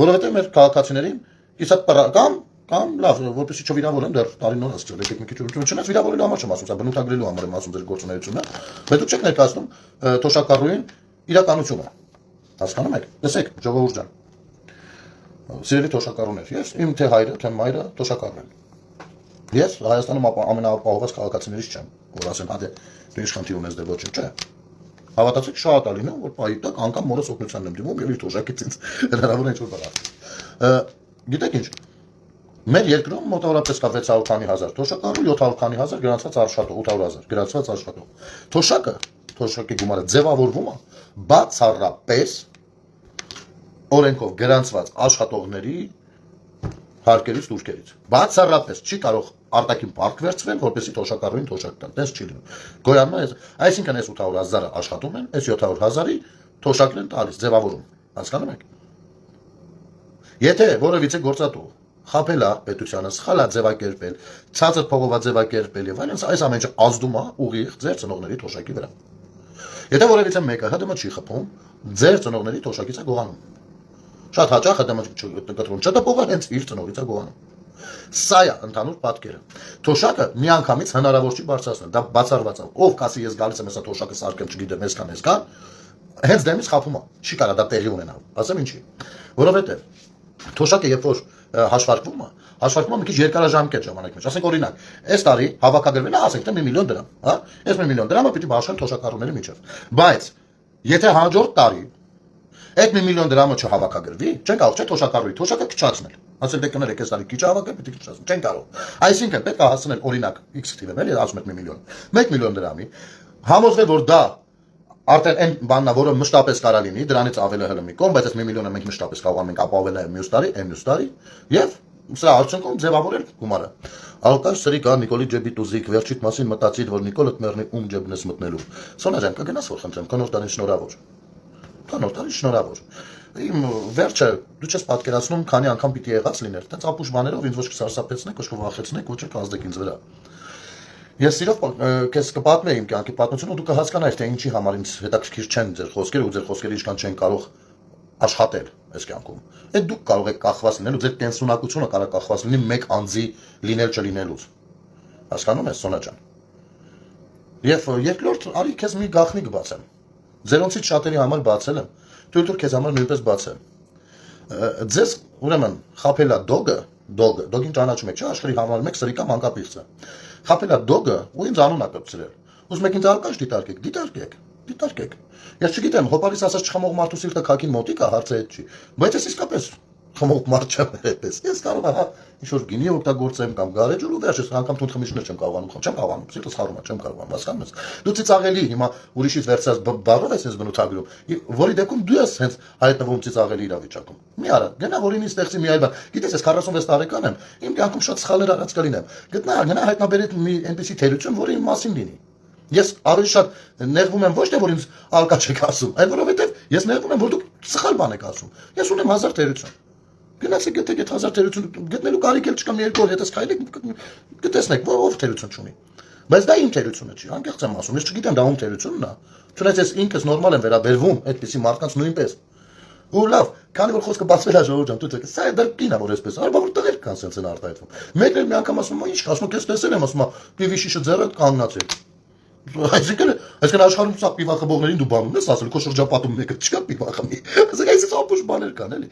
որովհետև մեր քաղաքացիներին կիսատ կամ լավ, որպեսզի չվիրավորեն դեռ տարին նոր ասել, եկեք մի քիչ չնայած վիրավորելու համար չեմ ասում, սա բնութագրելու համար եմ ասում ձեր գործունեությունը, բայց դուք չեք ներկայացնում թոշակառուին իրականությունը։ Հասկանում եք։ Տեսեք, ժողովուրդ ջան։ Սիրելի թոշակառուներ, ես իմ թե հայրը, թե մայրը թոշակառու են։ Ես Հայաստանում ամենաապահովված քաղաքացիներից չեմ, որ ասեմ, հա դե դու իշխան թի ունես դե ոչինչ, չէ։ Հավատացեք շատ ալին է, որ պահի տակ անգամ մորս օգնությանն եմ դիմում եւ իր թոշակից ինձ հնարավոր է ինչ-որ բան ասել։ Գիտեք ինչ, մեր երկրում մոտավորապես կա 600 քանի հազար թոշակառու, 700 քանի հազար գրանցված աշխատող, 800,000 գրանցված աշխատող։ Թոշակի գումարը ձևավորվում է բացառապես օրենքով գրանցված աշխատողների հարկերից դուրքերից։ Բացառապես չի կարող արտաքին պարկ վերցվել, որպեսզի թոշակառուին թոշակ տան։ Տես չի լինում։ Գոյանն է, այսինքն այս 800,000-ը աշխատում են, այս 700,000-ի թոշակն են տալիս, ձևավորում։ Հասկանում եք։ Եթե որևիցե գործատու խաբել է պետությանը, սխալ է ձևակերպել, ցածր փողովա ձևակերպել եւ այլն, այս ամենը ազդում է ուղիղ ձեր ծնողների թոշակի վրա։ Եթե որևիցե մեկը ՀԴՄ չի խփում, ձեր ծնողների թոշակից է գողանում։ Շատ հաճախ ՀԴՄ կտրում ՉՏՊ-ը հենց իր ծնողից է գողանում։ Սա է ընդհանուր պատկերը։ Թոշակը միանգամից հնարավոր չի բարձրացնել, դա բացառված է։ Ով կասի ես գալիս եմ հեսա թոշակը սարքեմ, չգիտեմ, այսքան, հենց դեմից խափում է։ Չի կարա դա տեղի ունենալ։ Ասեմ ինչի։ Որովհետև թոշակը երբ որ հաշվարկվում է մի քիչ երկարաժամկետ ժամանակ մեջ։ Ասենք օրինակ, այս տարի հավաքագրվել է, ասենք թե 1 միլիոն դրամ, հա։ Այս 1 միլիոն դրամը պիտի բաշխեն թոշակառուների միջև։ Բայց եթե հաջորդ տարի այդ 1 միլիոն դրամը չհավաքագրվի, չեն կարող չէ թոշակառուի թոշակը քչացնել։ Ասել դե կներեք, այս տարի քիչ հավաքել, պիտի քչացնել, չեն կարող։ Այսինքն պետք է հասնել օրինակ X թիվը, էլի ասում եք 1 միլիոն։ 1 միլիոն դրամի համոզվել, որ դա արդեն այն բանն է, որը մշտապես կարա լինի, դրանից ավելի հələ մի կողմ, բայց այս 1 միլիոնը մենք մշտապես կարող ենք ապահովել նաև մյուս տարի, եւ սրա արդյունքում ձևավորել գումարը։ Ալկար սրիկա Նիկոլի ջեբի տուզիկ վերջիդ մասին մտածիր, որ Նիկոլը կմեռնի ում ջեբն ես մտնելու։ Սոնա ջան, կգնաս որ խնդրեմ, քնոր տարին շնորհավոր։ Քնոր տարին շնորհավոր։ Իմ վերջը դու չես պատկերացնում, քանի անգամ պիտի եղած լիներ, տենց ապուշ բաներով ինձ ոչ կսարսափեցնեք, ոչ կվախեցնեք, ոչ կազդեք ինձ վրա։ Ես սիրով քեզ կպատմեի իմ կյանքի պատմությունը, դու կհասկանայիր, թե ինչի համար ինձ հետաքրքիր չեն ձեր խոսքերը ու ձեր խոսքերը ինչքան չեն կարող աշխատել այս կյանքում։ Այդ դուք կարող եք կախված լինել ու ձեր տենսունակությունը կարող է կախված լինի մեկ անձի լինել չլինելուց։ Հասկանում ես, Սոնա ջան։ Եվ երկրորդ, արի քեզ մի գաղտնիք բացեմ։ Ձերոնցից շատերի համար բացել եմ, թույլ տուր քեզ համար նույնպես բացեմ։ Ձեզ ուրեմն խաբելա դոգին ճանաչում եք, չէ՞, աշխարհի համարում եք սրիկա մանկապիղծը։ Խաբելա դոգը ու ինձ անուն ա կպցրել։ Ուզում եք ինձ արկաշ դիտարկեք։ Ես չգիտեմ, հոպարից ասած չխմող մարդու սիրտը քակին մոտիկ է, հարցը այդ չի։ Բայց ես իսկապես խմող մարդ չեմ այդպես։ Ես կարող եմ ինչ-որ գինի օգտագործեմ կամ գարեջուր ու վերջս անգամ թունդ խմիչներ չեմ կարողանում, սիրտս խառում է, չեմ կարողանում, հասկանում ես։ Դու ծիծաղելի հիմա ուրիշից վերցած բառով ես բնութագրում, որի դեպքում դու ես հենց հայտնվում ծիծաղելի իրավիճակում։ Մի արա, գնա որ ինձ ստեղծի մի այլ բան։ Գիտես, ես 46 տարեկան եմ, իմ կյանքում շատ սխալներ արած կլինեմ։ Գնա հայտնաբերեք մի այնպիսի թերություն, որը իմ մասին լինի։ Ես ավելի շատ նեղվում եմ ոչ թե որ ինձ ալկա չեք ասում, այլ որովհետև ես նեղվում եմ որ դուք սխալ բան եք ասում։ Ես ունեմ 1000 թերություն։ Գնացեք գտեք այդ 1000 թերություն, գտնելու կարիք էլ չկա, մի երկու օր հետս քայլեք կտեսնեք, ով թերություն չունի։ Բայց դա իմ թերությունը չի, անկեղծ եմ ասում, ես չգիտեմ դա ում թերությունն է։ Չնայած ես ինքս նորմալ եմ վերաբերվում այդպիսի մարդկանց նույնպես։ Ու լավ, քանի որ խոսքը բացվել է ժողովուրդ ջան, դու դեռ սա դեռ կինա որ էսպես, արբա որ տղեր կան սենց են արտահայտվում։ Մեկն էլ մի անգամ ասում է, ինչ ասում, ես տեսել եմ, ասում է, պիվի շիշը ձեռը կանգնացել։ Այսինքն աշխարհում սա պիվա խմողներին դու բանում ես ասել, քո շրջապատում մեկը չկա պիվա խմի։ Ասեք, այսպես ապուշ բաներ կան, էլի։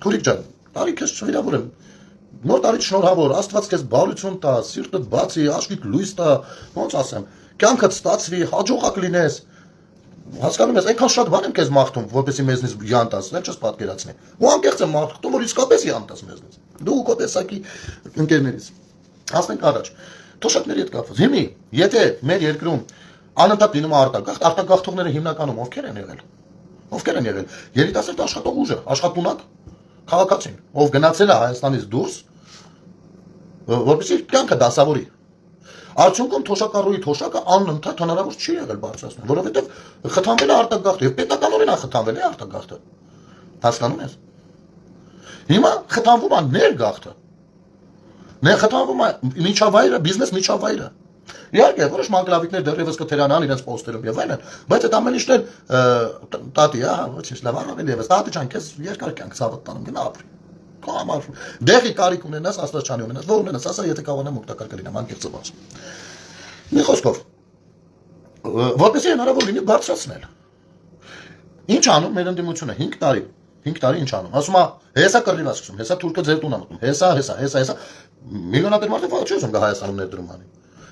Քուրիկ ջան, տարի քեզ չվիրավորեմ։ Նոր տարի շնորհավոր, Աստված քեզ բարություն տա, սիրտդ բացի, աշխիկ լույս տա, ոնց ասեմ, կյանքդ ստացվի, հաջողակ լինես։ Հասկանում ես, այնքան շատ բան եմ քեզ մաղթում, որպեսզի մեզնից յան տաս, էլ չես պատկերացնի։ Ու անկեղծ եմ մաղթում, որ իսկապես յան տաս մեզնից։ Դու քո տեսակի ընկերներից։ Հասնենք առաջ։ Թոշակների հետ կապված։ Հիմի, եթե մեր երկրում անընդհատ լինում է արտագաղթողները հիմնականում ովքեր են եղել։ Ովքեր են եղել։ Երիտասարդ աշխատող ուժը, աշխատունակ քաղաքացին, ով գնացել է Հայաստանից դուրս, որպեսզի կյանքը դասավորի։ Արդյունքում թոշակառուի թոշակը անընդհատ հնարավոր չի եղել բարձրացնել, որովհետև խթանվել է արտագաղթը, եւ պետականորեն է խթանվել է արտագաղթը։ Հասկանում ես։ Հիմա խթանվում է ներգաղթը։ Խթանվում է միջավայրը, բիզնես միջավայրը։ Իհարկե, որոշ մանկլավիկներ դեռևս կթերանան իրենց պոստերում եւ այլն, բայց այդ ամեն ինչն տատի, ոչինչ, լավ առավել եւս, տատի ջան, քեզ երկար կյանք ցավդ տանում, գնա ապրի։ Քո համար դեղի կարիք ունենաս, աստվածչանի ունենաս, որ ունենաս, ասա, եթե կարողանամ օգտակար կլինեմ, անկեղծ ասում։ Մի խոսքով, որպեսզի հնարավոր լինի բարձրացնել։ Ինչ անում մեր ընդդիմությունը 5 տարի։ 5 տարի ինչ անում։ Ասում է, հեսա կռիվ ասում, հեսա թուրքը ձեր տուն անում, հեսա միլիոնատեր մարդը չի ուզում գա Հայաստանում ներդրում անի։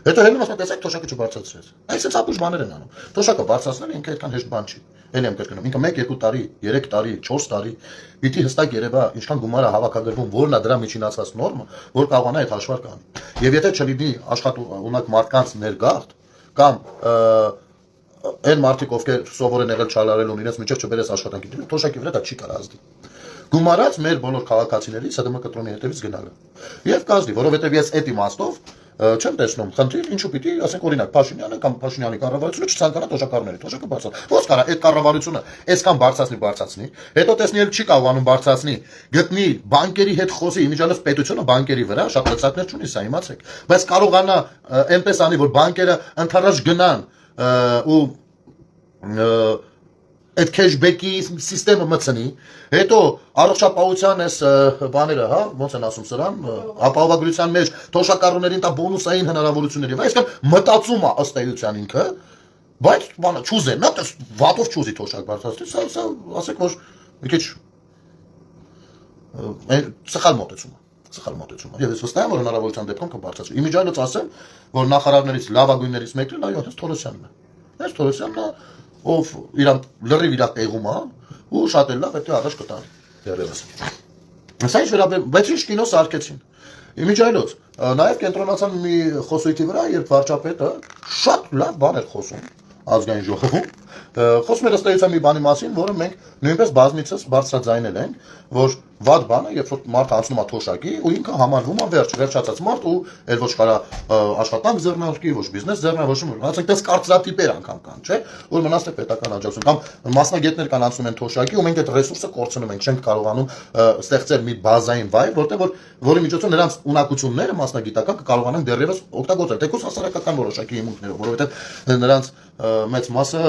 Հետո հելնում ասում տեսեք թոշակը չբարձրացրեց։ Այսպես ապուշ բաներ են անում։ Թոշակը բարձրացնել ինքը այդքան հեշտ բան չի։ Էլի եմ կրկնում, ինքը 1-2 տարի, 3 տարի, 4 տարի պիտի հստակ երևա ինչքան գումար է հավաքագրվում, որն է դրա միջինացված նորմը, որ կարողանա այդ հաշվարկը անի։ Եվ եթե չլինի աշխատունակ մարդկանց ներգաղթ կամ այն մարդիկ, ովքեր սովոր են եղել չալարելուն իրենց միջև չբերես աշխատանքի դեպի թոշակի վրա դա չի կարող ազդի։ Գումարած մեր բոլոր քաղաքացիների ՍԴՄ կտրոնի հետևից գնալը։ Եվ կազդի, որովհետև ես այդ իմաստով չեմ տեսնում, խնդիր ինչու պիտի, ասենք օրինակ Փաշինյանը կամ Փաշինյանի կառավարությունը չցանկանա թոշակառուների թոշակը բարձրացնել։ Ոնց կարա այդ կառավարությունը այսքան բարձրացնի, հետո տեսնի էլ չի կարողանում բարձրացնի, գտնի բանկերի հետ խոսի, իմիջիալով պետությունը բանկերի վրա շատ լծակներ չունի, սա իմացեք, բայց կարողանա այնպես անի, որ բանկերը ընդառաջ գնան ու այդ քեշբեքի սիստեմը մտցնի, հետո առողջապահության այս բաները, հա, ոնց են ասում սրան, ապահովագրության մեջ թոշակառուներին տա բոնուսային հնարավորություններ եւ այսինքն մտածում է ըստ էության ինքը, բայց բանը չուզեն, նա դες վատով չուզի թոշակ բարձրացնել, սա ասեք որ մի քիչ Սխալ մոտեցում է, սխալ մոտեցում է։ Եվ ես վստահ եմ, որ հնարավորության դեպքում կբարձրացվի։ Իմիջիայլոց ասեմ, որ նախարարներից լավագույններից մեկն այո, հենց Թորոսյանն է։ Հենց Թորոսյանն է, ով իր լրիվ իր տեղում է ու շատ էլ լավ հետո առաջ կտան դերևս։ Սա ինչ վերաբերում, բայց ինչ կինո սարքեցին։ Իմիջիայլոց նաև կենտրոնացան մի խոսույթի վրա, երբ վարչապետը շատ լավ բան էր խոսում ազգային ժողովում։ Խոսում էր ըստ էության մի բանի մասին, որը մենք նույնպես բազմիցս բարձրաձայնել ենք, որ վատ բանը, երբ որ մարդը անցնում է թոշակի ու ինքը համարվում է վերջացած մարդ ու էլ ոչ կարա աշխատանք ձեռնարկի, ոչ բիզնես ձեռնարկի, ոչ ասենք դες կարծրատիպեր անգամ կան, չէ՞, որ մնաց թե պետական աջակցություն կամ մասնագետներ կան անցնում են թոշակի ու մենք այդ ռեսուրսը կորցնում ենք, չենք կարողանում ստեղծել մի բազային վայր, որի միջոցով նրանց ունակությունները մասնագիտական կկարողանան դեռևս օգտագործել, թեկուզ հասարակական որոշակի հիմունքներով, որովհետև նրանց մեծ մասը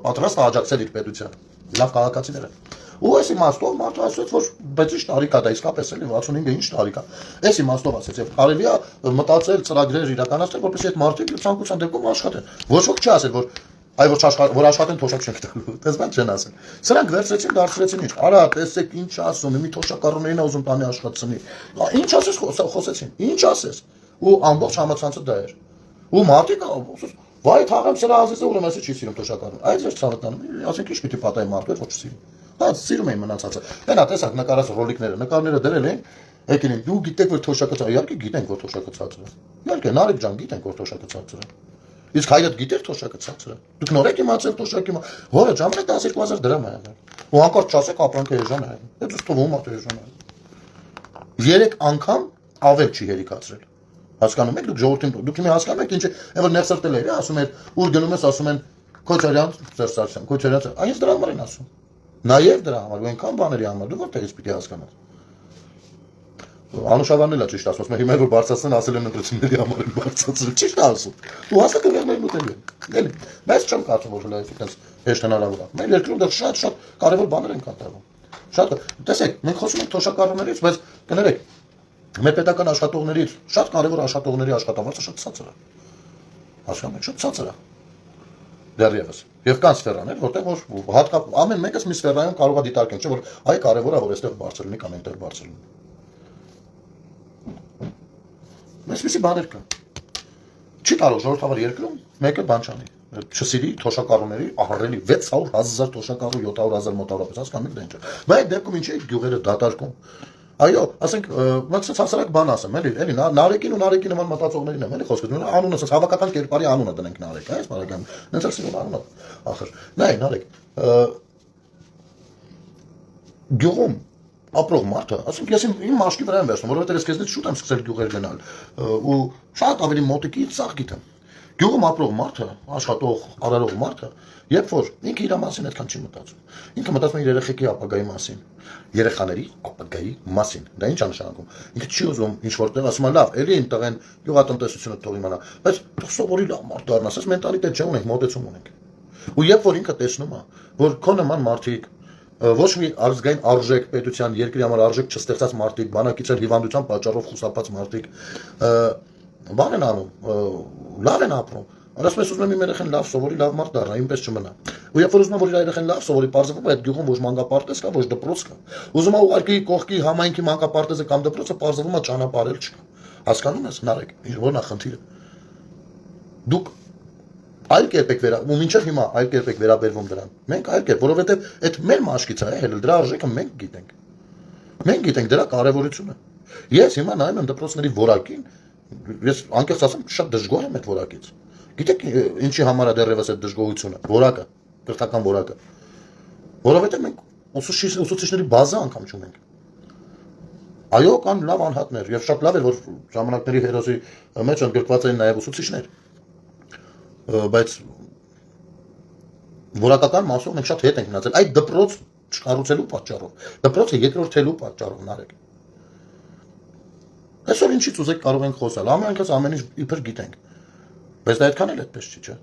պատրաստ է աջակցել իր պետության, լավ քաղաքացիներ են։ Ու այս իմաստով մարդը ասաց, որ բայց ինչ տարիք է դա իսկապես էլի 65-ը ինչ տարիք է։ Այս իմաստով ասաց, եւ կարելի է մտածել ծրագրեր իրականացնել, որպեսզի այդ մարդիկ ցանկության դեպքում աշխատեն։ Ոչ ոք չի ասել, որ այ որ աշխատեն թոշակ չենք տալու։ Դες բան չեն ասել։ Սրանք վերցրեցին, դարձրեցին ինչ։ Արա, տեսեք ինչ ասում, մի թոշակառուներին է ուզում տանի աշխատացնի։ Ինչ ասես խոսեցին, ինչ ասես։ Ու ամբողջ համացանցը դա էր։ Ու մարդիկ ասես վայ թաղեմ սրա ազիզը ուրեմն ասի չի սիրում թոշակառուն։ Այդ ես ցավատանում։ Ասենք ինչ պիտի պատահի մարդու, ոչ սիրում։ Հա, սիրում էին մնացածը։ Դենա տեսակ նկարած ռոլիկները, նկարները դրել են, եկին դու գիտեք որ թոշակը ցած, իհարկե գիտենք որ թոշակը ցածր է։ Իհարկե Նարեկ ջան գիտենք որ թոշակը ցածր է։ Իսկ հայրդ գիտեր թոշակը ցածր է։ Դուք նորեք իմացել թոշակի հորը ժամանակ 12000 դրամ է եղել։ Ու անկար չասեք ապրանքը էժան է։ Դա դուք թվում ա էժան է։ 3 անգամ ավել չի հերիկացրել։ Հասկանում եք դուք ժողովրդին դուք մի հասկանում եք ինչ է, որ ներսրտել է, ասում են, ուր գնում ես, ասում են Քոչարյան, Սերսարյան, Քոչարյան, այնպես դրա համար են ասում։ Նաև դրա համար, ու այնքան բաների համար, դու որտեղից պիտի հասկանաս։ Անուշավանն էլ է ճիշտ ասում, հիմա որ բարձրացնեն, ասել են ընտրությունների համար են բարձրացրել, ճիշտ է ասում։ Ու հաստատ կողմերն ուտելու են։ Էլի, բայց չեմ կարծում որ լայվ այդպես հեշտ հնարավոր է։ Մեր երկրում դեռ շատ կարևոր բաներ են կատարվում։ Շատ, տեսեք, մենք խոսում ենք թոշակառուներից, բայց կներեք, մեր պետական աշխատողներից շատ կարևոր աշխատողների աշխատավարձը շատ ցածր է։ Հասկանում եք, շատ ցածր է։ Դեռևս։ Եվ կան սֆերաներ, որտեղ որ հատկապես ամեն մեկս մի սֆերայում կարող է դիտարկել, չէ՞ որ այ կարևոր է որ այստեղ բարձր լինի կամ այնտեղ բարձր լինի։ Այսպեսի բաներ կան։ Չի կարող ժողովրդավար երկրում մեկը բան չանի։ Չսիրի թոշակառուների ահռելի 600,000 թոշակառու 700,000 մոտավորապես հասկանում եք դա ինչ է։ Բայց այդ դեպքում ինչ է գյուղերը դատարկում։ Այո, ասենք, մտածած հասարակ բան ասեմ, էլի Նարեկին ու Նարեկի նման մտածողներին եմ, էլի խոսքը, անունը ասած հավաքական կերպարի անունը դնենք Նարեկ, այս բարեկամ, նենց էլ սիրուն անունը, ախր, նայ Նարեկ, գյուղում ապրող մարդը, ասենք, ես իմ մաշկի վրա եմ վերցնում, որովհետև ես քեզնից շուտ եմ սկսել գյուղեր գնալ, ու շատ ավելի մոտիկից սաղ գիտեմ։ Գյուղում ապրող մարդը, աշխատող, արարող մարդը, երբ որ ինքը իր մասին այդքան չի մտածում։ Ինքը մտածում է իր երեխեքի ապագայի մասին, երեխաների ապագայի մասին։ Դա ինչ է նշանակում։ Ինքը չի ուզում ինչ որտեղ ասում է լավ, էլի այնտեղ են գյուղատնտեսությունը թող իմանա, բայց թող սովորի լավ մարդ դառնաս, այս մենտալիտետ չունենք, մոտեցում ունենք։ Ու երբ որ ինքը տեսնում է, որ քո նման մարդիկ ոչ մի ազգային արժեք պետության երկրի համար արժեք չստեղծած մարդիկ, բանակից էլ հիվանդության պատճառով խուսափած մարդիկ բան են անում, լավ են ապրում։ Ասում ես ուզում եմ իմ երեխան լավ սովորի, լավ մարդ դառնա, ինպես չմնա։ Ու երբ որ ուզում եմ որ իր երեխան լավ սովորի, պարզվում է այդ գյուղում ոչ մանկապարտեզ կա, ոչ դպրոց կա։ Ուզում եմ ուղարկի կողքի համայնքի մանկապարտեզը կամ դպրոցը, պարզվում է ճանապարհել չկա։ Հասկանում ես, Նարեկ, որն է խնդիրը։ Դուք այլ կերպ եք ու մինչև հիմա այլ կերպ եք վերաբերվում դրան։ Մենք այլ կերպ, որովհետև այդ մեր մաշկից է, հենց դրա արժեքը մենք գիտենք։ Մենք գիտենք դրա կարևորությունը։ Ես հիմա նայում եմ դպրոցների որակին, ես անկեղծ ասեմ, շատ դժգոհ եմ այդ որակից։ Գիտեք ինչի համար է դեռևս այդ դժգոհությունը, որակը, կրթական որակը։ Որովհետև մենք ուսուցիչների բազա անգամ չունենք։ Այո, կան լավ անհատներ, եւ շատ լավ է, որ ժամանակների հերոսի մեջ ընդգրկված են նաեւ ուսուցիչներ։ Բայց որակական մասով մենք շատ հետ ենք մնացել այդ դպրոց չկառուցելու պատճառով։ Դպրոցը երկրորդելու պատճառով Նարեկ։ Այսօր ինչից ուզեք կարող ենք խոսալ, ամենքս ամեն ինչ իբր գիտենք։ Բայց դա այդքան էլ այդպես չի, չէ՞։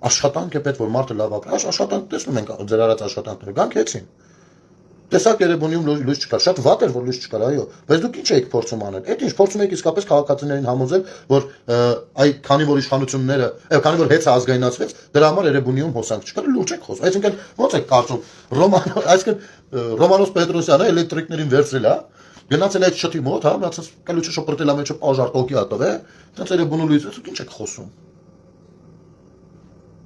Աշխատանք է պետք որ մարդը լավ ապրի, աշխատանք տեսնում ենք ձեր արած աշխատանքները, գանք հեցին։ Տեսակ Երևանում լույս չկար, շատ վատ էր որ լույս չկար, այո, բայց դուք ինչ եք փորձում անել։ Այդ ինչ փորձում եք իսկապես քաղաքացիներին համոզել, որ այ քանի որ իշխանությունները, քանի որ հեծը ազգայնացվեց, դրա համար Երևանում հոսանք չկար, լուրջ եք խոսում։ Այսինքն ո՞նց եք կարծում, այսինքն Ռոմանոս Պետրոսյանը էլեկտրիկներին վերցրել է, գնացել այդ շտի մոտ, հա, մնացած կլուչը շփրտել է մեջը պաժար տոկի հատով է, դրանց Երևանում լույս, ինչ եք խոսում։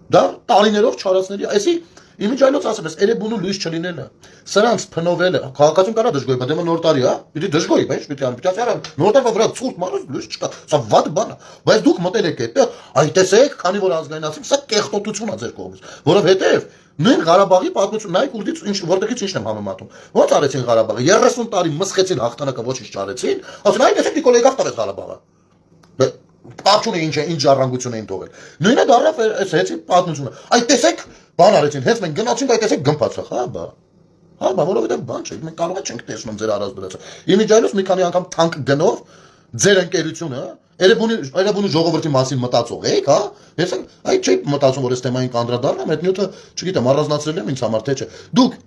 Դա տարիներով չարացների, այսի Իմիջայլոց ասեմ ես, Երևանում լույս չլինելը, սրանց փնովելը, քաղաքացիություն կարա դժգոհի, բայց դեմը նոր տարի, հա, պիտի դժգոհի, բայց պիտի անի, պիտի ասի, նոր տարվա վրա ցուրտ մանուս լույս չկա, սա վատ բան է, բայց դուք մտել եք այդտեղ, այ տեսեք, քանի որ ազգայնացին, սա կեղտոտություն է ձեր կողմից, որովհետև նույն Ղարաբաղի պատմություն, նայեք ուրդից ինչ որտեղից ինչն եմ համեմատում, ո՞նց արեցին Ղարաբաղը, 30 տարի մսխեցին հաղթանակը ոչինչ չարեցին, ասում այ տեսեք Նիկոլայ եկավ տվեց Ղարաբաղը։ Պատմությունը ինչ ժառանգություն էին թողել։ Նույնը դառավ այս հեցի պատմությունը։ Այ տեսեք, բան արեցին, հենց մենք գնացինք, այ տեսեք գմփացախ, հա, որովհետև բան չէ, մենք կարող չենք տեսնում ձեր արած դրածը։ Իմիջայլոց մի քանի անգամ թանկ գնով ձեր ընկերությունը, Երևանի ժողովրդի մասին մտածող եք, հա։ Ես այ չէի մտածում, որ այս թեմային կանդրադառնամ, այդ նյութը, չգիտեմ, առանձնացրել եմ ինձ համար, թե չէ։ Դուք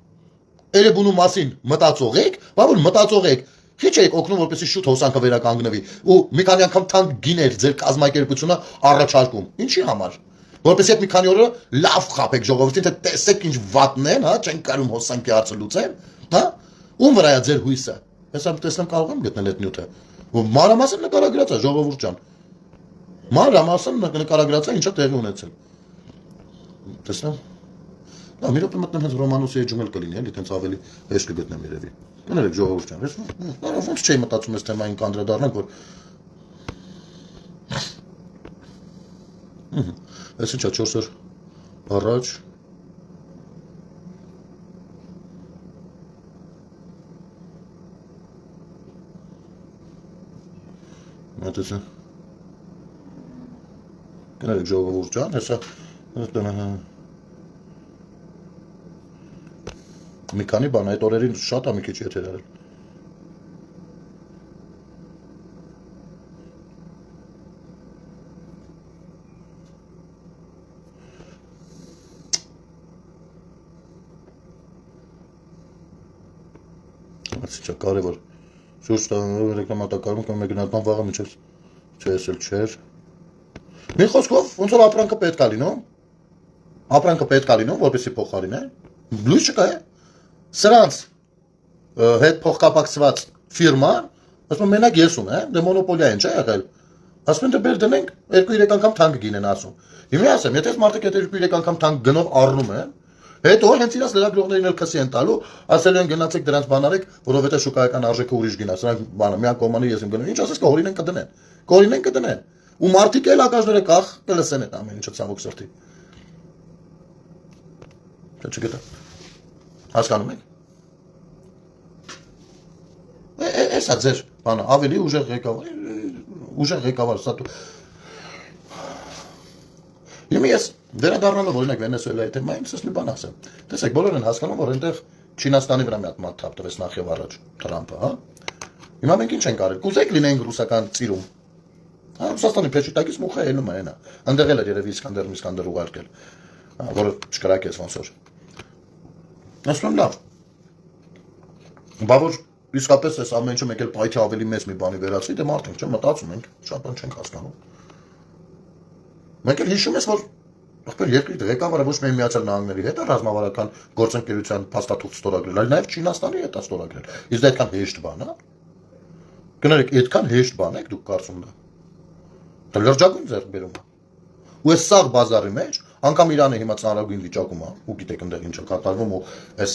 Երևանի մասին մտածող եք, բա որ մտածող եք Քիչ եք օգնում, որպեսզի շուտ հոսանքը վերականգնվի, ու մի քանի անգամ թանկ գիներ ձեր կազմակերպությունը առաջարկում։ Ինչի համար։ Որպեսզի այդ մի քանի օրը լավ խափեք ժողովրդին, թե տեսեք ինչ վատն են, հա, չեն կարում հոսանքի հարցը լուծեն, հա։ Ում վրա է ձեր հույսը։ Հեսա տեսնեմ կարող եմ գտնել այդ նյութը։ Ու մանրամասն նկարագրած է ժողովուրդ ջան։ Մանրամասն նկարագրած է ինչա տեղի ունեցել։ Տեսնեմ։ Նա մի րոպե մտնեմ հենց Ռոմանոսի էջում էլ կլինի, էլի տենց ավելի հեշտ կգտնեմ երևի։ Կներեք ժողովուրդ ջան, ես ոնց չէի մտածում այս թեմային կանդրադառնանք, որ այս ինչա 4 օր առաջ մտածեմ կներեք ժողովուրդ ջան, հեսա մի քանի բան այդ օրերին շատ է մի քիչ եթեր արել։ Այսինքն կարևոր շուրջ ռեկլամատակարում կամ մեկնատման վաղը միջև չես էլ չէր։ Մի խոսքով ոնց որ ապրանքը պետք է լինում։ Ապրանքը պետք է լինում, որպեսզի փոխարինե։ Լույս չկա է։ Սրանց հետ փոխկապակցված ֆիրման, ասում եմ մենակ եսում է, դե մոնոպոլիա են չէ եղել։ Ասում են դե բեր դնենք 2-3 անգամ թանկ գինեն ասում։ Հիմա ասեմ, եթե մարդիկ այդ 2-3 անգամ թանկ գնով առնում են, հետո հենց իրաց լրագրողներին էլ քսի են տալու, ասել են գնացեք դրանց բան արեք, որովհետև շուկայական արժեքը ուրիշ գինա, սրանք բանը միակ կողմանի ես եմ գնում։ Ինչ ասես կհորինեն կդնեն։ Կհորինեն կդնեն։ Ու մարդիկ էլ ակաժները կախ կլսեն այդ ամեն ինչը ցավոք սրտի։ Դա չգիտեմ։ Հասկանում եք։ Էսա ձեր բանը ավելի ուժեղ ղեկավար սա դու։ Հիմա ես վերադառնալով օրինակ Վենեսուելայի թեմային, ես մի բան ասեմ։ Տեսեք, բոլորն են հասկանում, որ այնտեղ Չինաստանի վրա մի հատ մատ թափ տվեց նախ եւ առաջ Թրամփը, հա։ Հիմա մենք ինչ ենք արել։ Կուզեք լինենք ռուսական ծիրում։ Հա, Ռուսաստանի փեչիտակից մուխը ելնում է այնա։ Այնտեղ էլ էր երևի Իսկանդեր ուղարկել, որը չկրակեց ոնց որ։ Ասում եմ լավ։ Բա որ իսկապես այս ամեն ինչը մեկ էլ պայթի ավելի մեծ մի բանի վերածի, դե մարդ ենք, չէ՞, մտածում ենք, շատ բան չենք հասկանում։ Մեկ էլ հիշում ես, որ ախպեր երկրի ղեկավարը ոչ միայն Միացյալ Նահանգների հետ է ռազմավարական գործընկերության փաստաթուղթ ստորագրել, այլ նաև Չինաստանի հետ է ստորագրել։ Իսկ դա այդքան հեշտ բան է։ Կներեք, այդքան հեշտ բան եք դուք կարծում դա։ Դա լրջագույն ձեռքբերում է։ Ու այս սաղ բազարի մեջ անգամ Իրանը հիմա ծանրագույն վիճակում է, ու գիտեք այնտեղ ինչ է կատարվում, ու այս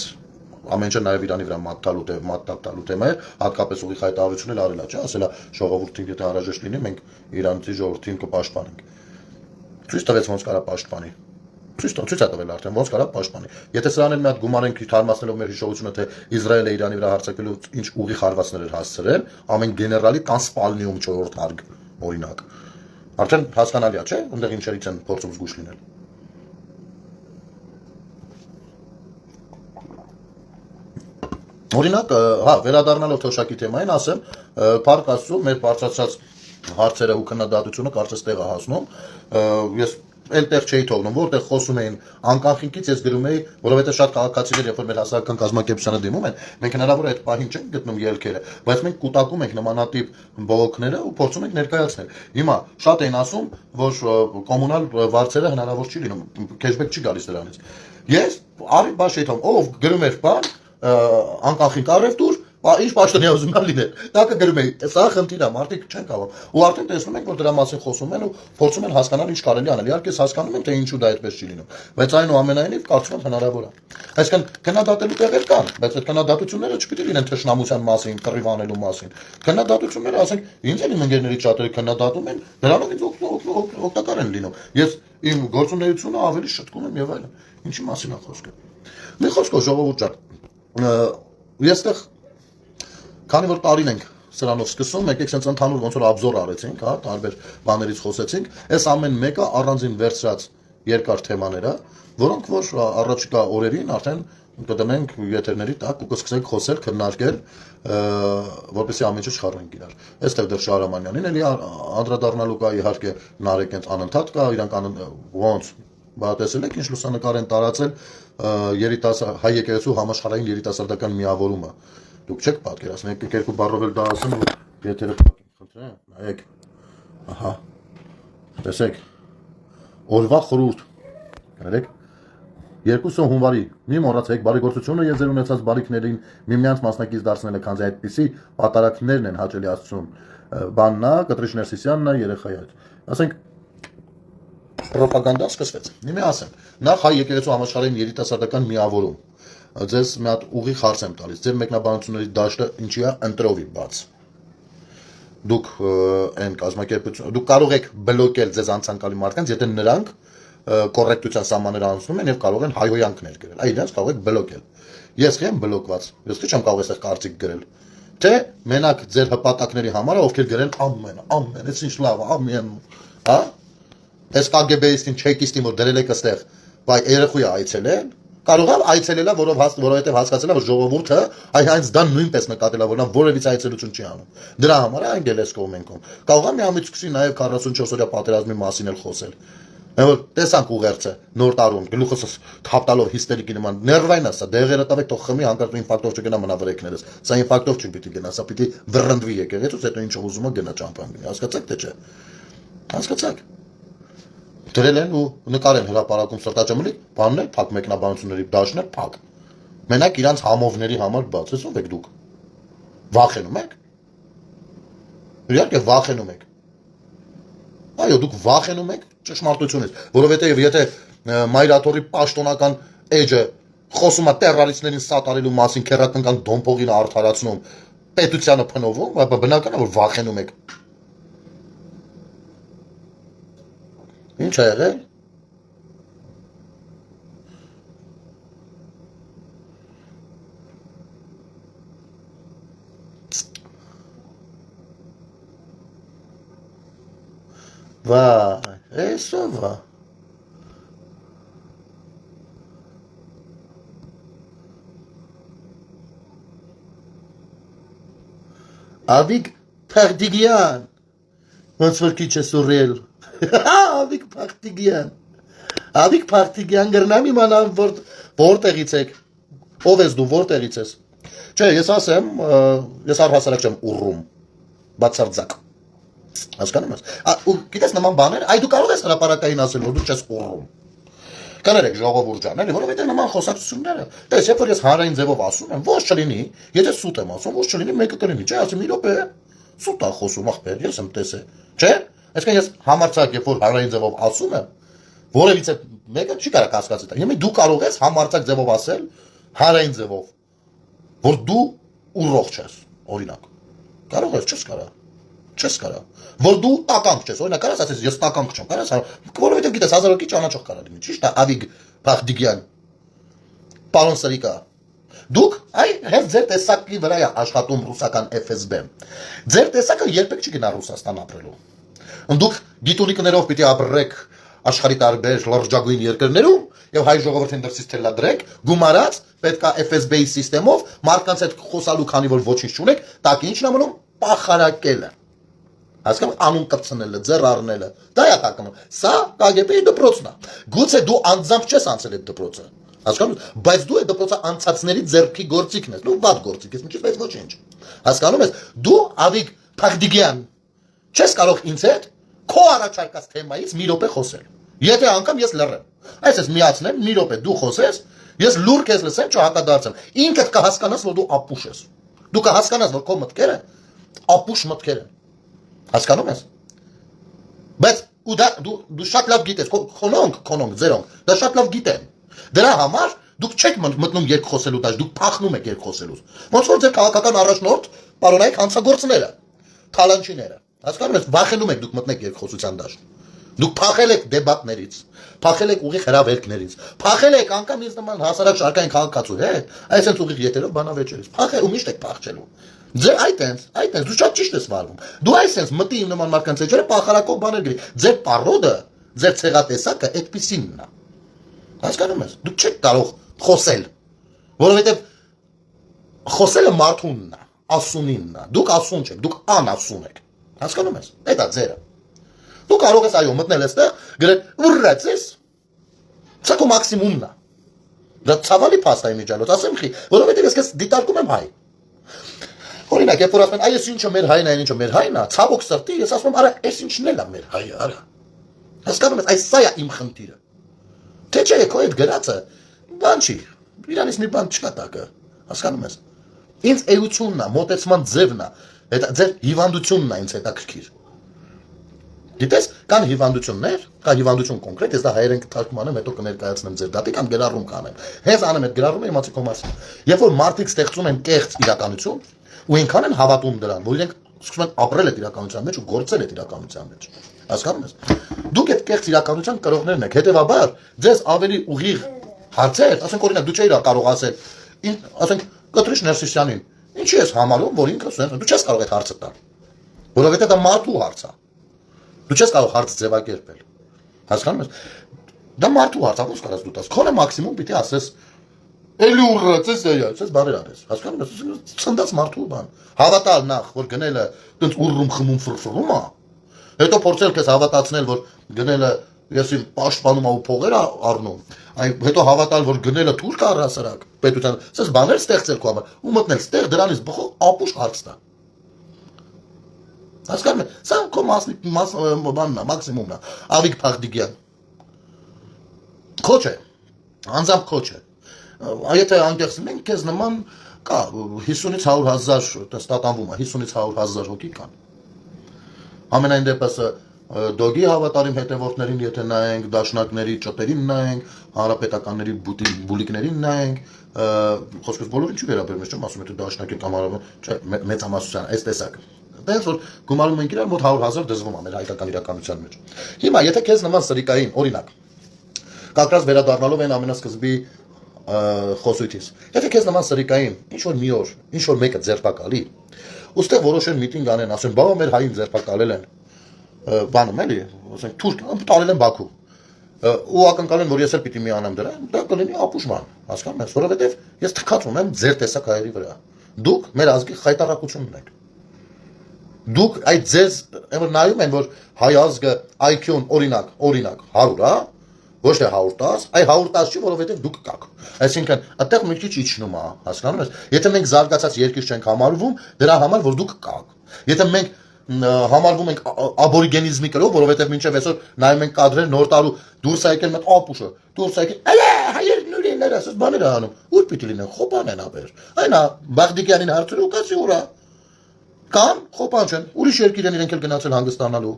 ամեն ինչը նաև Իրանի վրա մատտալու թեմա է, հատկապես ուղիղ հայտարարություն էլ արել է, չէ՞, ասել է ժողովրդին եթե հարաժեշտ լինի, մենք իրանցի ժողովրդին կպաշտպանենք։ Ցույց տվեց ոնց կարա պաշտպանի։ Ցույց է տվել արդեն ոնց կարա պաշտպանի։ Եթե սրան էլ մի հատ գումարենք թարմացնելով մեր հիշողությունը, թե Իսրայելը Իրանի վրա հարձակվելու ինչ ուղիղ հարվածներ էր հասցրել, ամեն գեներալի 10 սպալնիում 4-րդ հարկ օրինակ։ Արդեն հասկանալի է, չէ՞, այնտեղ ինչերից են փորձում զգուշ լինել։ Օրինակ, հա, վերադառնալով թոշակի թեմային, ասեմ, Փառք Աստծո, մեր բարձրացած հարցերը ու քննադատությունը կարծես տեղ է հասնում։ Ես Այնտեղ չէի թողնում, որտեղ խոսում էին անկախինքից ես գրում էի, որովհետեւ շատ քաղաքացիներ, երբ որ մեր հասարակական կազմակերպությանը դիմում են, մենք հնարավոր է այդ պահին չենք գտնում ելքերը, բայց մենք կուտակում ենք նմանատիպ բողոքները ու փորձում ենք ներկայացնել։ Հիմա շատ էին ասում, որ կոմունալ վարձերը հնարավոր չի լինում, քեշբեք չի գալիս դրանից։ Ես արի բաշ եթում, ով գրում էր բան, անկախին առևտուր ինչ պաշտոնյա ուզում է լինել։ Դա կգրում էի, սա խնդիր է, մարդիկ չեն կարող։ Ու արդեն տեսնում ենք, որ դրա մասին խոսում են ու փորձում են հասկանալ ինչ կարելի անել։ Իհարկե հասկանում եմ, թե ինչու դա այդպես չի լինում, բայց այնուամենայնիվ կարծում եմ հնարավոր է։ Այսինքն քննադատելու տեղեր կան, բայց այդ քննադատությունները չպիտի լինեն թշնամության մասին, կռիվ անելու մասին։ Քննադատությունները, ասենք, ինձ էլ իմ ընկերներից շատերը քննադատում են, դրանով ինձ օգտակար են լինում։ Ես իմ գործունեությունը ավելի շտկում եմ եւ այլն։ Ինչի մասին է խոսքը։ Մի խոսքով ժողովուրդ ջան, եստեղ քանի որ տարին ենք սրանով սկսում, եկեք sense ընդհանուր ոնց որ obzor արեցինք, հա, տարբեր բաներից խոսեցինք, այս ամեն մեկը առանձին վերցրած երկար թեմաներ է, որոնք որ առաջիկա օրերին արդեն կդնենք եթերների տակ ու կսկսենք խոսել, քննարկել, որպեսզի ամեն ինչը չխառնենք իրար։ Այստեղ դեռ Շահրամանյանին էլի անդրադառնալու կա, իհարկե Նարեկենց անընդհատ կա, իրանք ոնց բա տեսել եք ինչ լուսանկար են տարածել հայ եկեղեցու համաշխարհային երիտասարդական միավորումը։ Դուք չեք պատկերացնում, եկեք երկու բառով էլ դա ասեմ, եթերը խնդրեմ, նայեք, ահա, տեսեք, օրվա խորհուրդ, կներեք, 2 հունվարի, մի մոռացեք, բարեգործությունը եւ ձեր ունեցած բարիքներին միմյանց մասնակից դարձնելը, քանզի այդպիսի պատարագներն են հաճելի Աստծուն, բաննա, Կտրիշ Ներսիսյանն է երեխայի հետ, ասենք, պրոպագանդան սկսվեց, մի ասեմ, նախ հայ եկեղեցու համաշխարհային երիտասարդական միավորում, ձեզ մի հատ ուղիղ հարց եմ տալիս, ձեր մեկնաբանությունների դաշտը ինչի է ընտրովի բաց։ Դուք այն կազմակերպություն, դուք կարող եք բլոկել ձեզ անցանկալի մարդկանց, եթե նրանք կոռեկտության սահմանները անցնում են եւ կարող են հայհոյանքներ գրել։ Այ իրենց կարող եք բլոկել։ Ես չեմ բլոկված, ես չեմ կարող այստեղ կարծիք գրել։ Թե մենակ ձեր հպատակների համար ովքեր գրեն ամեն, այս ինչ լավ, ամեն, հա? Այս KGB-իստին, չեկիստին, որ դրել եք այստեղ, բայ երեխու է այցելել։ Կարող է այցելելա, որովհետև հասկացել է, որ ժողովուրդը հենց դա նույնպես նկատել է, որ նա որևիցե այցելություն չի անում։ Դրա համար է անգելեսկով մենքում։ Կարող է միամիտ սկսի նաև 44-օրյա պատերազմի մասին էլ խոսել։ Որ տեսանք ուղերձը նոր տարում, գլուխս թափտալով հիստերիկի նման ներվային ասա, դեղերը տվեք թող խմի, հանկարծ ինֆարկտով չգնա մնա վրեքներս։ Սա ինֆարկտով չպիտի գնա, սա պիտի վռնդվի եկեղեցուց, հետո ինչ ուզում է գնա ճամփան գնի։ Հասկացաք թե չէ։ Հասկացաք։ Դրել են ու նկար են հրապարակում սրտաճմլի, բանն էլ փակ մեկնաբանությունների դաշտն էլ փակ։ Մենակ իրանց համովների համար բաց, եսում եք դուք։ Վախենում եք։ Իհարկե վախենում եք։ Այո, դուք վախենում եք ճշմարտությունից, որովհետև եթե Մայրաթորի պաշտոնական էջը խոսում է տերրորիստներին սատարելու մասին, քերակնկան դոմփողին արդարացնում, պետությանը փնովում, բնական է որ վախենում եք։ Ինչ է եղել։ Վայ, էսով է։ Ավիկ Փարդիգյան, ոնց որ քիչ է սուրել։ Ավիկ Փարդիգյան գրնամ իմանամ որտեղից եք։ Ով ես դու, որտեղից ես։ Չէ, ես ասեմ, ես առհասարակ չեմ ուռում։ Բացարձակ։ Հասկանում ես։ Ու գիտես նման բաներ, այ դու կարող ես հրապարակային ասել, որ դու չես ուռում։ Կներեք ժողովուրդ ջան, էլի, որովհետև նման խոսակցությունները, տես, երբ որ ես հանրային ձևով ասում եմ, ոչ չլինի, եթե սուտ եմ ասում, ոչ չլինի, մեկը կլինի, չէ, ասում մի րոպե, սուտ է խոսում, ախպեր, ես եմ տեսել, չէ։ Այսինքն ես համարձակ, երբ որ հանրային ձևով ասում եմ, որևիցե մեկը չի կարող հասկացել։ Հիմա դու կարող ես համարձակ ձևով ասել, հանրային ձևով, որ դու ուռող ես, օրինակ։ Կարող ես, չես կարող։ Չես կարա, որ դու տականք չես, օրինակ կարաս ասես ես տականք չեմ, կարաս, որովհետև գիտես 1000 հոգի ճանաչող կարա լինի, ճիշտ է, Ավիկ Փարդիգյան, պարոն Սրիկա, դուք հենց ձեր տեսակի վրա է աշխատում ռուսական FSB-ն, ձեր տեսակը երբեք չի գնա Ռուսաստան ապրելու, դուք գիտունիքներով պիտի ապրեք աշխարհի տարբեր լրջագույն երկրներում եւ հայ ժողովրդին դրսից թելադրեք, գումարած պետքա FSB-ի համակարգով մարդկանց հետ խոսալու, քանի որ ոչինչ չունեք, տակ ինչն է մնում, պախարակելը։ Հասկանում անուն կպցնելը, ձեռ առնելը, դա է տակնում։ Սա KGB-ի դպրոցն է։ Գուցե դու անձամբ չես անցել այդ դպրոցը։ Հասկանում ես, բայց դու այդ դպրոցը անցածների ձեռքի գործիքն ես, դու վատ գործիք ես, ինչպես ոչինչ։ Հասկանում ես, դու Ավիկ Փախդիգյան չես կարող ինձ հետ քո առաջարկած թեմայից մի րոպե խոսել։ Եթե անգամ ես լռեմ, այսպես միացնեմ, մի րոպե դու խոսես, ես լուր քեզ լսեմ, չհակադարձեմ։ Ինքդ կհասկանաս, որ դու ապուշ ես։ Դու կհասկանաս, որ քո մտքերը ապուշ մտքեր են։ Հասկանում ես։ Բայց ու դա դու շատ լավ գիտես, քոնոնք, ձերոնք, դա շատ լավ գիտեն։ Դրա համար դուք չեք մտնում երկխոսելու դաշտ, դուք փախնում եք երկխոսելուց։ Ոնց որ ձեր քաղաքական առաջնորդ պարոնայք հանցագործները, թալանչիները։ Հասկանում ես, վախենում եք դուք մտնեք երկխոսության դաշտ։ Դուք փախել եք դեբատներից, փախել եք ուղիղ հրավերքներից, փախել եք անգամ ինձ նման հասարակ շարքային քաղաքացու հետ, այսպես ուղիղ ետերով բանավեճերից։ Փախել ու միշտ եք փախչելու։ Ձեր այտենց դու շատ ճիշտ ես վարվում։ Դու այսպես մտի իմ նման մարդկանց էջերը պախարակող բաներ գրի։ Ձեր պարոդը, ձեր ցեղատեսակը այդպեսինն է։ Հասկանում ես, դուք չեք կարող խոսել, որովհետև խոսելը մարդունն է, ասունինն է։ Դուք ասուն չեք, դուք անասուն եք։ Հասկանում ես, դա ձերը։ Դու կարող ես այո մտնել այստեղ, գրել «Ուռացես»։ Սա քո մաքսիմումն է։ Դա ցավալի փաստ է իմիջիալոց, ասեմ խի, որովհետև ես քեզ դիտարկում եմ հայ։ Օրինակ, երբ որ ասում են, այս ինչը մեր հայն է, այն ինչը մեր հայն է, ցավոք սրտի, ես ասում եմ, արա, այս ինչն էլ է մեր հայը, արա։ Հասկանում ես, այս սա է իմ խնդիրը։ Թե չէ, քո այդ գրածը բան չի, իրանից մի բան չկա տակը, հասկանում ես։ Ինձ էությունն է, մոտեցման ձևն է, ձեր հիվանդությունն է ինձ հետաքրքիր։ Գիտես, կան հիվանդություններ, կա հիվանդություն կոնկրետ, ես դա հայերեն կթարգմանեմ, հետո կներկայացնեմ ձեր դատի կամ գրառում կանեմ։ Հենց անեմ այդ գրառումը իմացի քո մասին։ Երբ որ մարդիկ ստեղծում են կեղծ իրականություն, ու ինքան են հավատում դրան, որ իրենք սկսում են ապրել այդ իրականության մեջ ու գործել այդ իրականության մեջ։ Հասկանում ես։ Դուք այդ կեղծ իրականության կրողներն եք, հետևաբար ձեզ ավելի ուղիղ հարցեր, ասենք օրինակ դու չէիր կարող ասել, ասենք Կտրիշ Ներսիսյանին, ինչի ես համարում, որ ինքը դու չես կարող այդ հարցը տալ, որովհետև դա մարդու հարց է։ Դու չես կարող հարց ձևակերպել։ Հասկանում ես։ Դա մարդու հարց է, ոնց կարաս դու տաս։ Քոնը մաքսիմում պիտի ասես էլի ուռացես էս բարեր արես։ Հասկանում ես, ցնդած մարդու բան։ Հավատալ նախ, որ գնելը տենց ուռում խմում ֆրֆռում է։ Հետո փորձել քեզ հավատացնել, որ գնելը ես իմ պաշտպանում ու փողեր առնում։ Հետո հավատալ, որ գնելը թուրք է առհասարակ պետության։ Սես բաներ ստեղծել քո համար ու մտնել ստեղ դրանից բխող ապուշ հարցն է։ Հասկանում ես, սա քո բանն է, մաքսիմումն է։ Ավիկ Փախդիգյան։ Քոչ է, անձամբ քոչ է։ Եթե անկեղծ լինենք, քեզ նման կա 50-ից 100,000 ստատանվում է, 50-ից 100,000 հոգի կան։ Ամենայն դեպս դոգի հավատարիմ հետևորդներին եթե նայենք, դաշնակների ճտերին նայենք, հանրապետականների բուլիկներին նայենք, խոսքս բոլորին չի վերաբերում, չեմ ասում եթե դաշնակին կամ մեծամասնության, այս տեսակը։ Դες որ գումարում ենք իրար մոտ 100,000 դզվում է մեր հայկական իրականության մեջ։ Հիմա եթե քեզ նման սրիկային, օրինակ, կակրած վերադառնալով այն ամենասկզբի խոսույթից։ Եթե քեզ նման սրիկային, ինչ որ մի օր, ինչ որ մեկը ձերբակալի, ուստեղ որոշեն միտինգ անեն, ասեն, բա մեր հային ձերբակալել են, բանում էլի, ասենք թուրք տարել են Բաքու։ Ու ակնկալեն, որ ես էլ պիտի միանամ դրան, դա կլինի ապուշման, հասկանում ես, որովհետև ես թքած ունեմ ձեր տեսակ հայերի վրա։ Դուք մեր ազգի խայտարակությունն եք։ Դուք այդ ձեզ որ նայում են, որ հայ ազգը IQ-ն օրինակ 100 է, ոչ թե 110, այ 110 չի, որովհետև դուք կաք։ Այսինքն, այդտեղ մի քիչ իջնում է, հասկանում ես։ Եթե մենք զարգացած երկիր չենք համարվում, դրա համար որ դուք կաք։ Եթե մենք համարվում ենք աբորիգենիզմի կրող, որովհետև մինչև այսօր նայում ենք կադրեր նոր տարու դուրս եկել մեծ ապուշը, դուրս եկել, հայերն նույնն ասես բաներ անում։ Ուր պիտի լինեն, խոպան են ապեր։ Այնա Բաղդիկյանին հարցրու կացի ուրա։ Կամ խոպան չեն, ուրիշ երկիր են իրենք էլ գնացել հանգստանալու։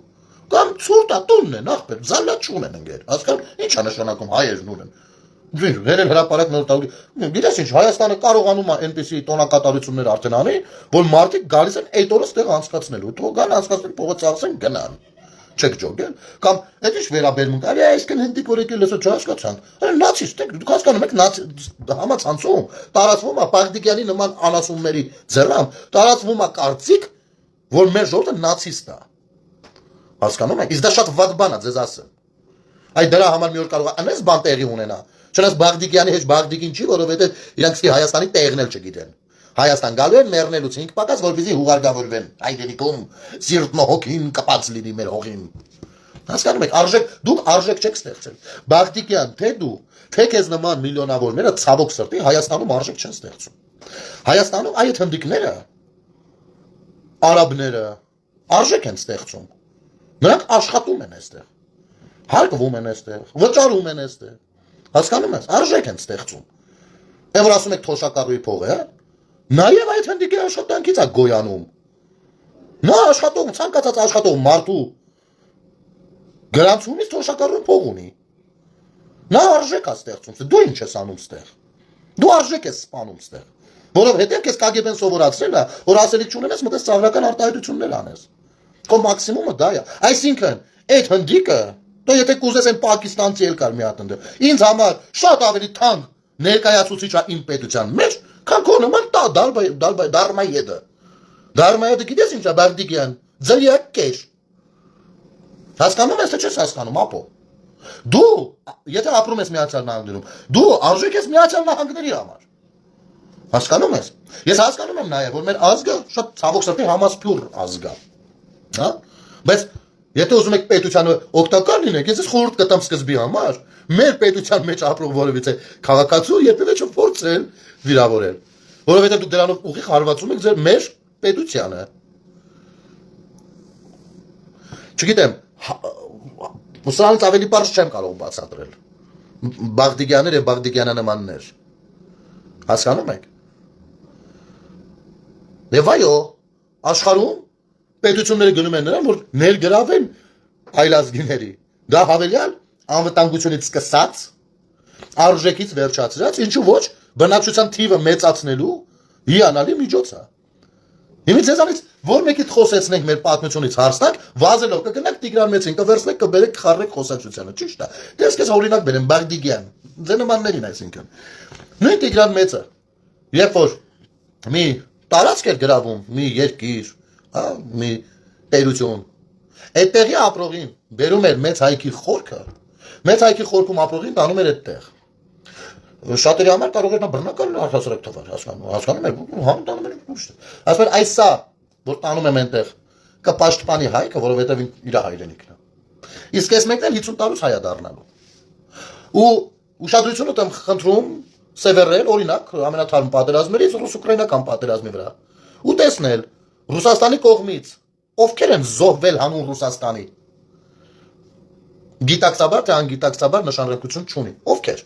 Կամ ցուրտա տունն են, ախպեր, զալաչուն են ընկեր։ Հասկանում, ի՞նչ է նշանակում հայերն ունեն։ Վերել հրապարակ նոր տալ։ Գիտես ինչ, Հայաստանը կարողանում է այնպեսի տոնակատարություններ արդեն անի, որ մարդիկ գալիս են այդ օրը ստեղ անցկացնելու։ Թող գան անցկացնեն, փողը ծախսեն, գնան։ Չեք ջոգել։ Կամ այդ ինչ վերաբերմունք, այ այսքան հնդիկ որ եկել լսո չհասկացան։ Նացիստ եք, դուք հասկանում եք համացանցում տարածվում է Բաղդիկյանի նման անասունների ձեռամ, տարածվում է կարծիք, որ մեր ժողովուրդը նացիստ է։ Հասկանում եք, իսկ դա շատ վատ բան է ձեզ ասեմ։ Այ դրա համար մի օր կարող է անես բան տեղի ունենա։ Չնայած Բաղդիկյանի հետ Բաղդիկին չի, որովհետև իրանք Հայաստանի տեղն էլ չգիտեն։ Հայաստան գալու են մեռնելուց 5 պակաս, որպեսզի հուղարկավորվեն հայրենիքում սիրտն ու հոգին կպած լինի մեր հողին։ Հասկանում եք, դուք արժեք չեք ստեղծել։ Բաղդիկյան, թե դու, թե քեզ նման միլիոնավորները ցավոք սրտի Հայաստանում արժեք չեն ստեղծում։ Հայաստանում այդ հնդիկները, արաբները արժեք են ստեղծում։ Նրանք աշխատում են այստեղ։ Հարկվում են այստեղ, վճարում են այստեղ։ Հասկանում ես, արժեք են ստեղծում։ Եվ որ ասում եք թոշակառուի փողը, նաև այդ հնդիկի աշխատանքից է գոյանում։ Նա աշխատող, ցանկացած աշխատող մարդու գրանցումից թոշակառուն փող ունի։ Նա արժեք է ստեղծում, դու ինչ ես անում ստեղ։ Դու արժեք ես սպանում ստեղ։ Որովհետև քեզ KGB-ն սովորացրել է, որ ասելիք չունենես, մտես ծաղրական արտահայտություններ անես։ Քո մաքսիմումը դա է։ Այսինքն, այդ հնդիկը, դու եթե կուզես այն պակիստանցի էլ կար մի հատ ընդը։ Ինձ համար շատ ավելի թանկ ներկայացուցիչ է իմ պետության մեջ, քան քո նման դարմայեդը։ Դարմայեդը գիտես ինչ է, Բաղդիկյան, ձրիակ կեր։ Հասկանում ես թե չես հասկանում, ապո։ Դու, եթե ապրում ես Միացյալ Նահանգներում, դու արժեք ես Միացյալ Նահանգների համար։ Հասկանում ես։ Ես հասկանում եմ նաև, որ մեր ազգը շատ ցավոք սրտի համասփյուռ ազգ է։ Հա? Բայց եթե ուզում եք պետությանը օգտակար լինեք, ես խորհուրդ կտամ սկզբի համար, մեր պետության մեջ ապրող որևիցե քաղաքացու երբևէ չփորձել վիրավորել, որովհետև դուք դրանով ուղիղ հարվածում եք ձեր մեր պետությանը։ Չգիտեմ, սրանից ավելի բարձ չեմ կարող բացատրել։ Բաղդիկյաններ եւ բաղդիկյանանմաններ։ Հասկանում եք։ Եվ այո, աշխարհում պետությունները գնում են նրան, որ ներգրավեն այլազգիների։ Դա հավելյալ անվտանգությունից սկսած, արժեքից վերջացրած, ինչու ոչ, բնակչության թիվը մեծացնելու հիանալի միջոց է։ Հիմա ձեզանից որ մեկիդ խոսեցնենք մեր պատմությունից հարստակ, վազելով կգնաք Տիգրան Մեծին, կվերցնեք, կբերեք խառնեք խոսակցությանը, ճիշտ է։ Դες քեզ օրինակ բերեմ Բաղդիկյան, ձեր նմաններին այսինքն։ Նույն Տիգրան Մեծը, երբ որ մի տարածք էր գրավում, մի երկիր, հա, մի պետություն, այդտեղի ապրողին բերում էր մեծ հայքի խորքը, մեծ հայքի խորքում ապրողին տանում էր այդտեղ։ Շատերի համար կարող էր նա բռնակալ առհասարակ թվալ, հասկանում եք, համ տանում էր ուշ։ Ասում էր այս սա, որ տանում եմ այնտեղ, կպաշտպանի հայքը, որովհետև իր հայրենիքն է։ Իսկ այս մեկն էլ 50 տարուց հայ է դառնալու։ Ու ուշադրությունը տամ խնդրում սևեռել, օրինակ, ամենաթարմ պատերազմներից ռուս-ուկրաինական պատերազմի վրա։ Ու տեսնել Ռուսաստանի կողմից ովքեր են զոհվել հանուն Ռուսաստանի։ Գիտակցաբար թե անգիտակցաբար նշանակություն չունի։ Ովքեր։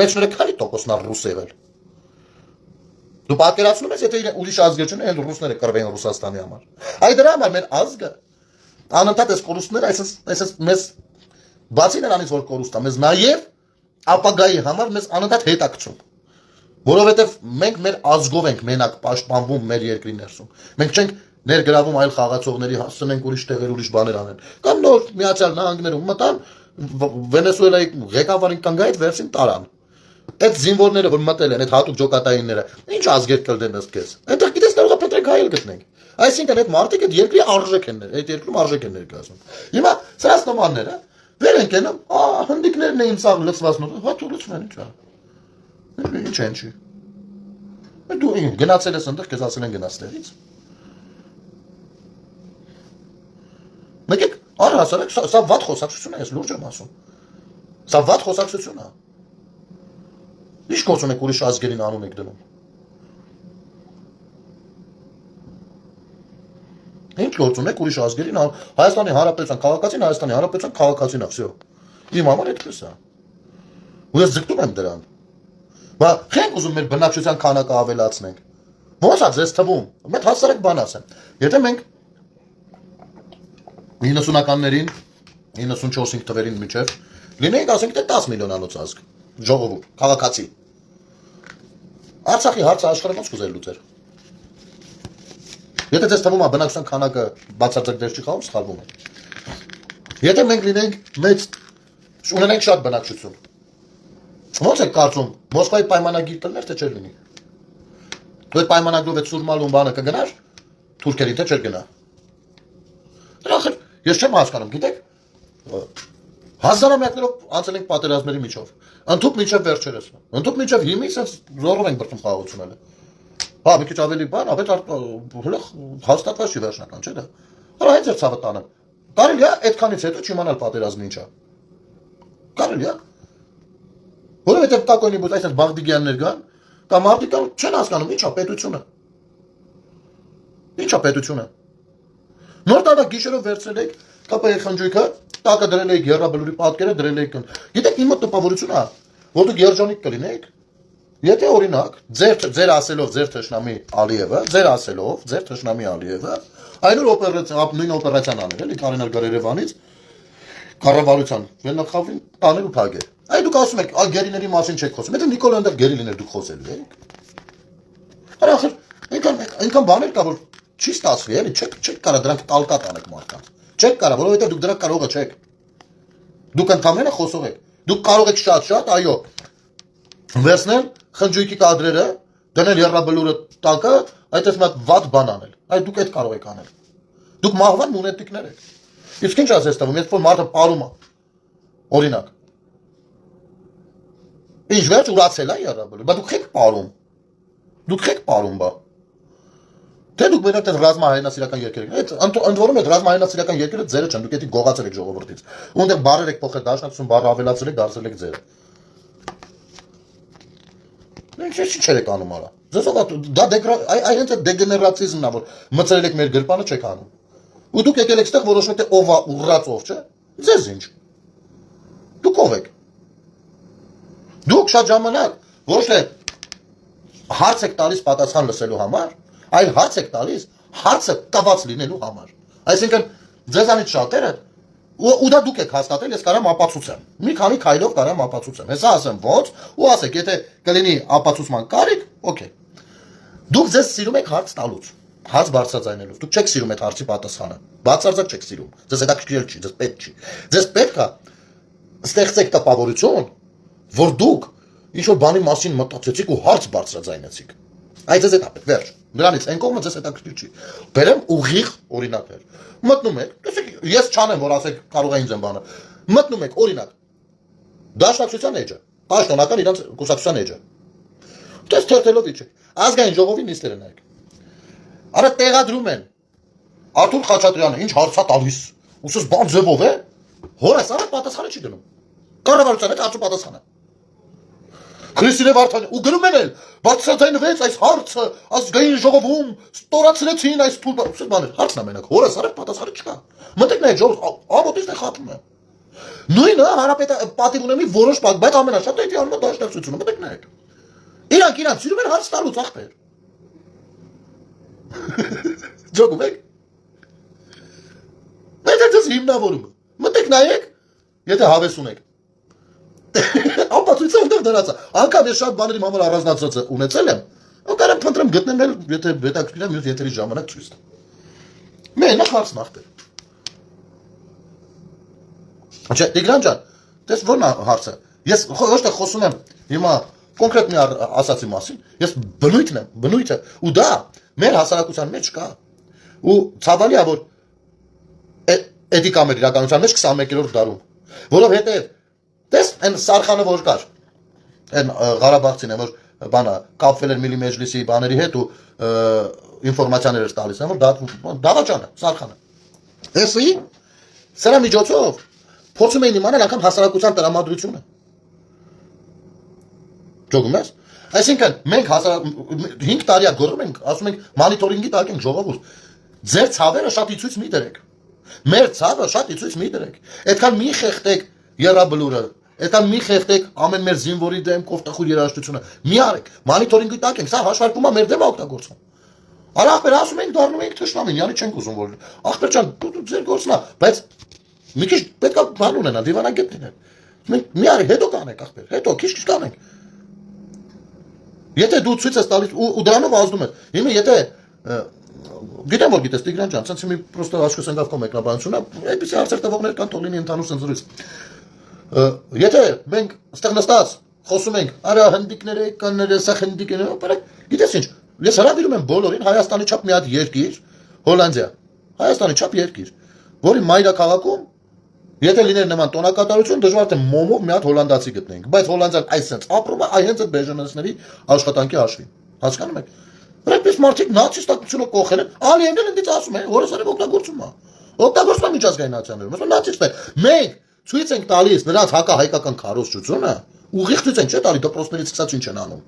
Մեջները քանի տոկոսն է ռուս եղել։ Դու պատկերացնում ես, եթե ուրիշ ազգեր չունեն, այլ ռուսները կռվեին Ռուսաստանի համար։ Այ դրա համար մեր ազգը անընդհատ այս կորուստները, այսպես մեզ բացի նրանից որ կորուստ է, մեզ նաև ապագայի համար մեզ անընդհատ հետաքրում։ Որովհետև մենք մեր ազգով ենք մենակ պաշտպանվում մեր երկրի ներսում։ Մենք չենք ներգրավում այլ խաղացողների հասցնենք ուրիշ տեղեր ուրիշ բաներ անեն։ Կամ նոր Միացյալ Նահանգներում մտան Վենեսուելայի ղեկավարին կանգայից վերցին տարան։ Այդ զինվորները որ մտել են, այդ հատուկ ջոկատայինները, ինչ ազգեր կլդեն ըստ քեզ։ Այնտեղ գիտես կարող է պետք է հայել գտնենք։ Այսինքն այդ մարդիկ այդ երկրի արժեք են, այդ երկրում արժեք են ներկայացնում։ Հիմա սրանց նմանները վեր են կենում, հնդիկներն էին սաղ լցված նոր, հա դու լցվեն ինչ է։ Ինչ է ինչի։ Դու գնացել ես այնտեղ, քեզ ասել են գնաց տեղից։ Մեկեք, առհասարակ սա վատ խոսակցություն է, ես լուրջ եմ ասում։ Սա վատ խոսակցություն է։ Ինչ գործ ունեք ուրիշ ազգերին անուն եք դնում։ Ինչ գործ ունեք ուրիշ ազգերին անուն, Հայաստանի Հանրապետության քաղաքացին, Հայաստանի Հանրապետության քաղաքացին է, վсё։ Իմ համար այդպես է։ Ու ես ձգտում եմ դրան։ Բա խենք ուզում մեր բնակչության քանակը ավելացնենք։ Ո՞նց է ձեզ թվում։ Մեծ հասարակ բան ասեմ։ Եթե մենք 90-ականներին 94-5 թվերին միջև լինեինք ասենք թե 10 միլիոնանոց ազգ, ժողովուրդ, քաղաքացի։ Արցախի հարցը աշխարհը ոնց կուզեր լուծեր։ Եթե ձեզ թվում է բնակչության քանակը բացարձակ դեր չի խաղում, սխալվում եք։ Եթե մենք լինենք մեծ ունենենք շատ բնակչություն։ Ոնց է կարծում, Մոսկվայի պայմանագիր կլներ թե չէր լինի։ Դու այդ պայմանագրով այդ Սուրմալուն բանը կգնար թուրքերին թե չէր գնա։ Դրանք ես չեմ հասկանում, գիտեք, հազարամյակներով անցել ենք պատերազմների միջով, ընդհուպ մինչև վերջերս, ընդհուպ մինչև հիմա sense զորով ենք բրտում խաղաղությունները։ Հա, մի քիչ ավելի բան, բայց հաստատված չի վերջնական, չէ՞ դա։ Հələ հենց էր ցավը տանը։ Կարելի է այդքանից հետո չիմանալ պատերազմը ինչա։ Կարելի է։ Որովհետև տակոնի բուտ այսպես Բաղդիգյաններ կան, կամ մարդիկ չեն հասկանում ինչա պետությունը։ Ինչա պետությունը։ Նոր տարվա գիշերով վերցրել եք ԿՊ խնջույքը, տակը դրել եք Եռաբլուրի պատկերը, դրել եք։ Գիտեք իմ տպավորությունն է, որ դուք երջանիկ կլինեք, եթե օրինակ ձեր ասելով ձեր թշնամի Ալիևը, նույն օպերացիան անել, էլի Կարենար Գարերևանից կառավարության վերնախավին տանել ու փակել։ Այ դուք ասում եք, գերիների մասին չեք խոսում։ Եթե Նիկոլը այնտեղ գերիներ դուք խոսելու եք։ Արախր, այնքան բաներ կա, որ չի ստացվի, էլի, չեք կարա դրանք տալկատ անեք մարդկանց։ Չեք կարա, որովհետև դուք դրանք կարողը չեք։ Դուք ընդամենը խոսող եք։ Դուք կարող եք շատ, այո, վերցնել խնջույքի կադրերը, դնել Եռաբլուրը տակը, այդպես մի հատ վատ բան անել։ Այ դուք այդ կարող եք անել։ Դուք մահվան մունետիկներ եք։ Իսկ ինչ ասես տվում, երբ որ մարդը պարում է։ Օրինակ։ Ինչ վերջ ուրացել է Եռաբլուրը, բայց դուք եք պարում։ Դուք եք պարում, բա։ Թե դուք մենակ այդ ռազմահայնասիրական երկեր եք։ Այդ ընդ որում այդ ռազմահայնասիրական երկերը ձերը չեն, դուք էդի գողացել եք ժողովրդից։ Ունդ բառեր եք փոխել, դաշնակցություն բառը ավելացրել եք, դարձել եք ձերը։ Ինչ եք անում արա։ Ձեզով դա հենց այդ դեգեներացիզմն է, որ մցրել եք մեր գրպանը չեք անում։ Ու դուք եկել եք ստեղ որոշում եք ով է ուռած ով, չէ՞։ Ձեզ ինչ։ Դուք ով եք։ Դուք շատ ժամանակ ոչ թե հարց եք տալիս պատասխան լսելու համար, այլ հարց եք տալիս հարցը տված լինելու համար։ Այսինքն ձեզանից շատերը ու դա դուք եք հաստատել, ես կարամ ապացուցեմ։ Մի քանի քայլով կարամ ապացուցեմ։ Հեսա ասեմ ոնց, ու ասեք, եթե կլինի ապացուցման կարիք, օքեյ։ Դուք ձեզ սիրում եք հարց տալուց, հարց բարձրաձայնելուց։ Դուք չեք սիրում այդ հարցի պատասխանը։ Բացարձակ չեք սիրում։ Ձեզ հետաքրքրել չի, ձեզ պետք չի։ Ձեզ պետք է ստեղծեք տպավորություն, որ դուք ինչ որ բանի մասին մտածեցիք ու հարց բարձրաձայնեցիք։ Այդ ձեզ հետ ապետ, վերջ։ Դրանից այն կողմը ձեզ հետաքրքիր չի։ Բերեմ ուղիղ օրինակներ։ Մտնում եք, տեսեք, ես չանեմ, որ ասեք կարող է ինձ են բանը։ Մտնում եք, օրինակ, դաշնակցության էջը, պաշտոնական իրանց կուսակցության էջը։ Դες թերթելով իջեք, ազգային ժողովի նիստերը նայեք։ Արա տեղադրում են Արթուր Խաչատրյանը ինչ հարցա տալիս, ուսս բան ձևով է, հորս արա պատասխանը չի դնում։ Կառավարության հետ հարցու պատասխանը։ Քրիստինե Վարդանյան ու գրում են էլ բացատրեցին այս հարցը ազգային ժողովում ստորացրեցին այս թույլ բաներ հարցն է մենակ հորս արեք պատասխանը չկա մտեք նայեք ժողով ամոթից է խաթում է նույնը հարապետը պատիվ ունեմի որոշ բայց ամենաշատը դա անում է դաշնակցությունը մտեք նայեք իրանք սիրում են հարց տալուց ախպեր ջոգում եք մեծ հիմնավորումը մտեք նայեք եթե հավես ունեք ապացույցը այնտեղ դրած է։ Անկամ ես շատ բաների համար առանձնացած ունեցել եմ։ Ու կարամ փնտրեմ գտնեմ էլ, եթե հետաքրքիր է, մյուս եթերի ժամանակ ցույց տամ։ Մենակ հարցն ախտեր։ Չէ, Տիգրան ջան, դες ո՞րն է հարցը։ Ես ոչ թե խոսում եմ հիմա կոնկրետ մի ասացի մասին, ես բնույթն եմ, բնույթը, ու դա մեր հասարակության մեջ կա։ Ու ցավալի է, որ էդիկա մեր իրականության մեջ 21-րդ դարում, որովհետև Դες այն Սարխանը որ կար, այն Ղարաբաղցին է, որ բանը կապվել էր Միլի Մեջլիսի բաների հետ ու ինֆորմացիաներ էր տալիս, որ դավաճանը, Սարխանը։ Էսի, սրա միջոցով փորձում էին իմանալ անգամ հասարակության տրամադրությունը։ Ճոգում ես։ Այսինքն մենք 5 տարի է գոռում ենք, ասում ենք մոնիտորինգի տակ ենք ժողովուրդ։ Ձեր ցավերը շատ իցույց մի դրեք։ Մեր ցավը շատ իցույց մի դրեք։ Այդքան մի խեղտեք Եռաբլուրը Այդքան մի խեղտեք ամեն մեր զինվորի դեմ կողտախուր երաժշտությունը։ Մի արեք, մոնիտորինգի տակ ենք, սա հաշվարկում է մեր դեմ օգտագործում։ Արա ախպեր ասում ենք դառնում ենք թշնամին, յանի չենք ուզում որ։ Ախպեր ջան, դու ձեր գործն է, բայց մի քիչ պետք է բան ունենա, դիվանագետ լինել։ Մենք մի արեք, հետո կանենք ախպեր, հետո քիչ կանենք։ Եթե դու ցույց ես տալիս ու դրանով ազդում ես։ Հիմա եթե գիտեմ որ գիտես Տիգրան ջան, ցած մի պրոստը աչքս ընկավ կո մեկնաբանությունը, այդպեսի հարցեր տվողներ կան, թող լինի ընդհանուր ցենզուրից։ Եթե մենք ստեղ նստած խոսում ենք, արա հնդիկներ եք, կաններ սա հնդիկներ, ապա գիտես ինչ, ես հրավիրում եմ բոլորին Հայաստանի չափ մի հատ երկիր, Հոլանդիա, Հայաստանի չափ երկիր, որի մայրաքաղաքում եթե լիներ նման տոնակատարություն, դժվար թե մոմով մի հատ հոլանդացի գտնենք, բայց Հոլանդիան այսպես ապրում է այ հենց այդ բեժանացների աշխատանքի հաշվին։ Հասկանում եք։ Այդպես մարդիկ նացիստակցությունը կողել են, Ալիևն էլ ընդից ասում է, հորոսարև օգտագործում է։ Օգտագործում է միջազգային նացիաներում, ասում նացիստներ։ Մենք ցույց ենք տալիս նրանց հակահայկական քարոզչությունը, ուղիղ ցույց ենք, չէ՞ տալի դպրոցներից սկսած ինչ են անում։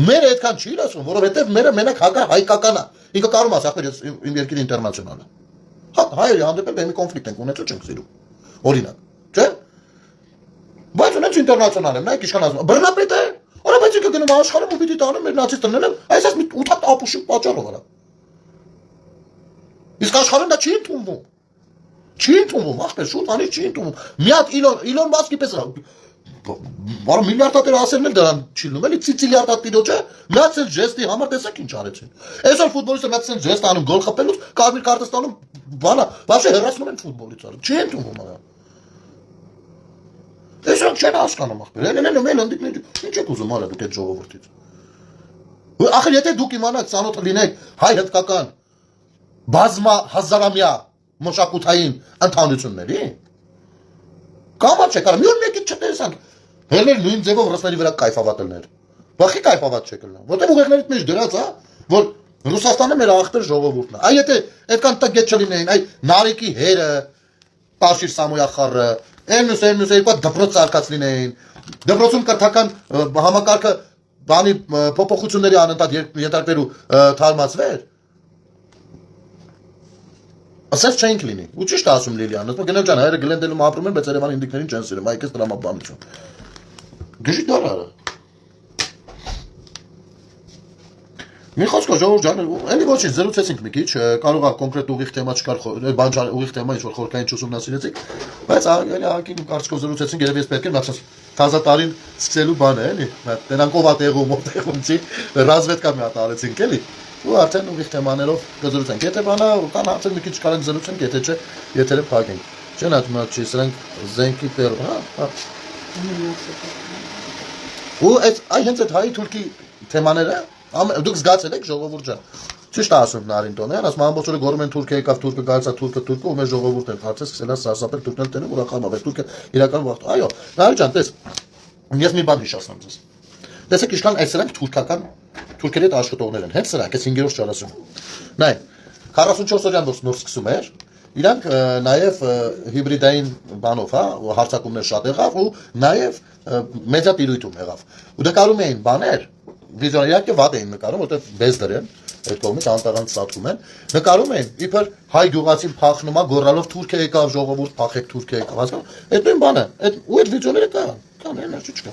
Մերը այդքան չի լսում, որովհետև մերը մենակ հակահայկական է։ Ինքը կարում ասա, ախպեր, իմ երկիրը ինտերնացիոնալ է։ Հա, հայերի հանդեպ մի կոնֆլիկտ ենք ունեցել, չենք սիրում։ Օրինակ, չէ՞։ Բայց ունենք ինտերնացիոնալ եմ, նայեք ինչքան ասում։ Բռնապետ է։ Արա բայց ինքը գնում աշխարհում ու պիտի տանում մեր նացիստներն են, այսպես մի 8 ապուշի պատճառով արա։ Իսկ աշխարհում դա չի ընդունվում։ Չի ընդունվում, ախպեր, շուտ անից չի ընդունվում։ Մի հատ Իլոն Մասկի պես բարը միլիարդատերը ասելն էլ դրան չի լինում, էլի ցիլիարդատիրոջը մի հատ էլ ժեստի համար տեսեք ինչ արեցին։ Այսօր ֆուտբոլիստը մի հատ ժեստ անում գոլ խփելուց, կարմիր կարտը ստանում, բանա, բաշե հեռացնում են ֆուտբոլից արը։ Չի ընդունվում արա։ Այսօր չեն հասկանում ախպեր, էլ ընդիկներ, ինչ եք ուզում արա դուք այդ ժողովրդից։ Ախր եթե դուք իմանաք ծանոթ լինեք հայ-հնդկական բազմա հազարամյա մշակութային ընդհանրությունների, կամա չեք արա, մի օր մեկից չտեսանք, հերներ նույն ձևով ռուսների վրա կայֆավատելներ, բախի կայֆավատ չեք լնա, որտեղ ուղեղներից մեջ դրած է, որ Ռուսաստանը մեր ախպեր ժողովուրդն է, այ եթե այդքան տգետ չլինեին, այ Նարեկի հերը, Տաշիր Սամոյախարը, Էրնուս երկու դպրոց արկած լինեին, դպրոցում կրթական համակարգը բանի փոփոխությունների անընդհատ ենթարկվելու թարմացվեր, ասես չենք լինի, ու ճիշտ ասում Լիլիանը, գնալ ջան, հայերը Գլենդելում ապրում են, բայց Երևանի ինդիկներին չեն սիրում, այքես տրամաբանություն, գժի դարարը, մի խոսքով ժողովուրդ ջան, էլի ոչինչ, զրուցեցինք մի քիչ, կարող է կոնկրետ ուղիղ թեմա չկար, բան ուղիղ թեմա ինչ-որ խորքային չուսումնասիրեցիք, բայց էլի ահագին կարծիքով զրուցեցինք, երևի ես պետք է նախ թազա տարին սկսելու բան է, էլի, նրանք ով է տեղում, ով տեղում չի, ռազմետկա մի հատ արեցինք, էլի, ու արդեն ուղիղ թեմաներով կզրուցենք, եթե բանա կան հարցեր մի քիչ կարանք զրուցենք, եթե չէ, եթերը փակենք, չեն ատմակ չի, սրանք զենքի տեր, հա, ու հենց այդ հայ-թուրքի թեմաները դուք զգացել եք ժողովուրդ ջան։ Ճիշտ ասում Նարին տոնեն, ասում ամբողջ օրը գոռում են թուրքը եկավ, թուրքը գալցա, թուրքը, ու մեր ժողովուրդն են հարցեր սկսել սարսափել, թուրքն էլ տենում ուրախանում, բայց թուրքը իրական վախտ։ Այո, Նարին ջան, տես։ Ես մի բան հիշացնեմ ձեզ։ Տեսեք ինչքան այս սրանք թուրքական թուրքերի հետ աշխատողներ են, հենց սրանք, այս 5-րդ ճանասում։ Նայ, 44 օրյան նոր սկսում էր, իրանք նաև հիբրիդային բանով, հա, հարցակումներ շատ եղավ ու նաև մեծա տիրույթում եղավ։ Ու նկարում էին բաներ, վիզուալիակը վատ էին նկարում, որտեղ բեզ դրեն, այդ կողմից անտառանց սատկում են, նկարում էին, իբր հայ գյուղացին փախնում է, գոռալով թուրքը եկավ, ժողովուրդ փախեք թուրքը եկավ, հասկանու՞մ։ Այդ նույն բանը, ու այդ վիդեոները կան, ներշի չկա։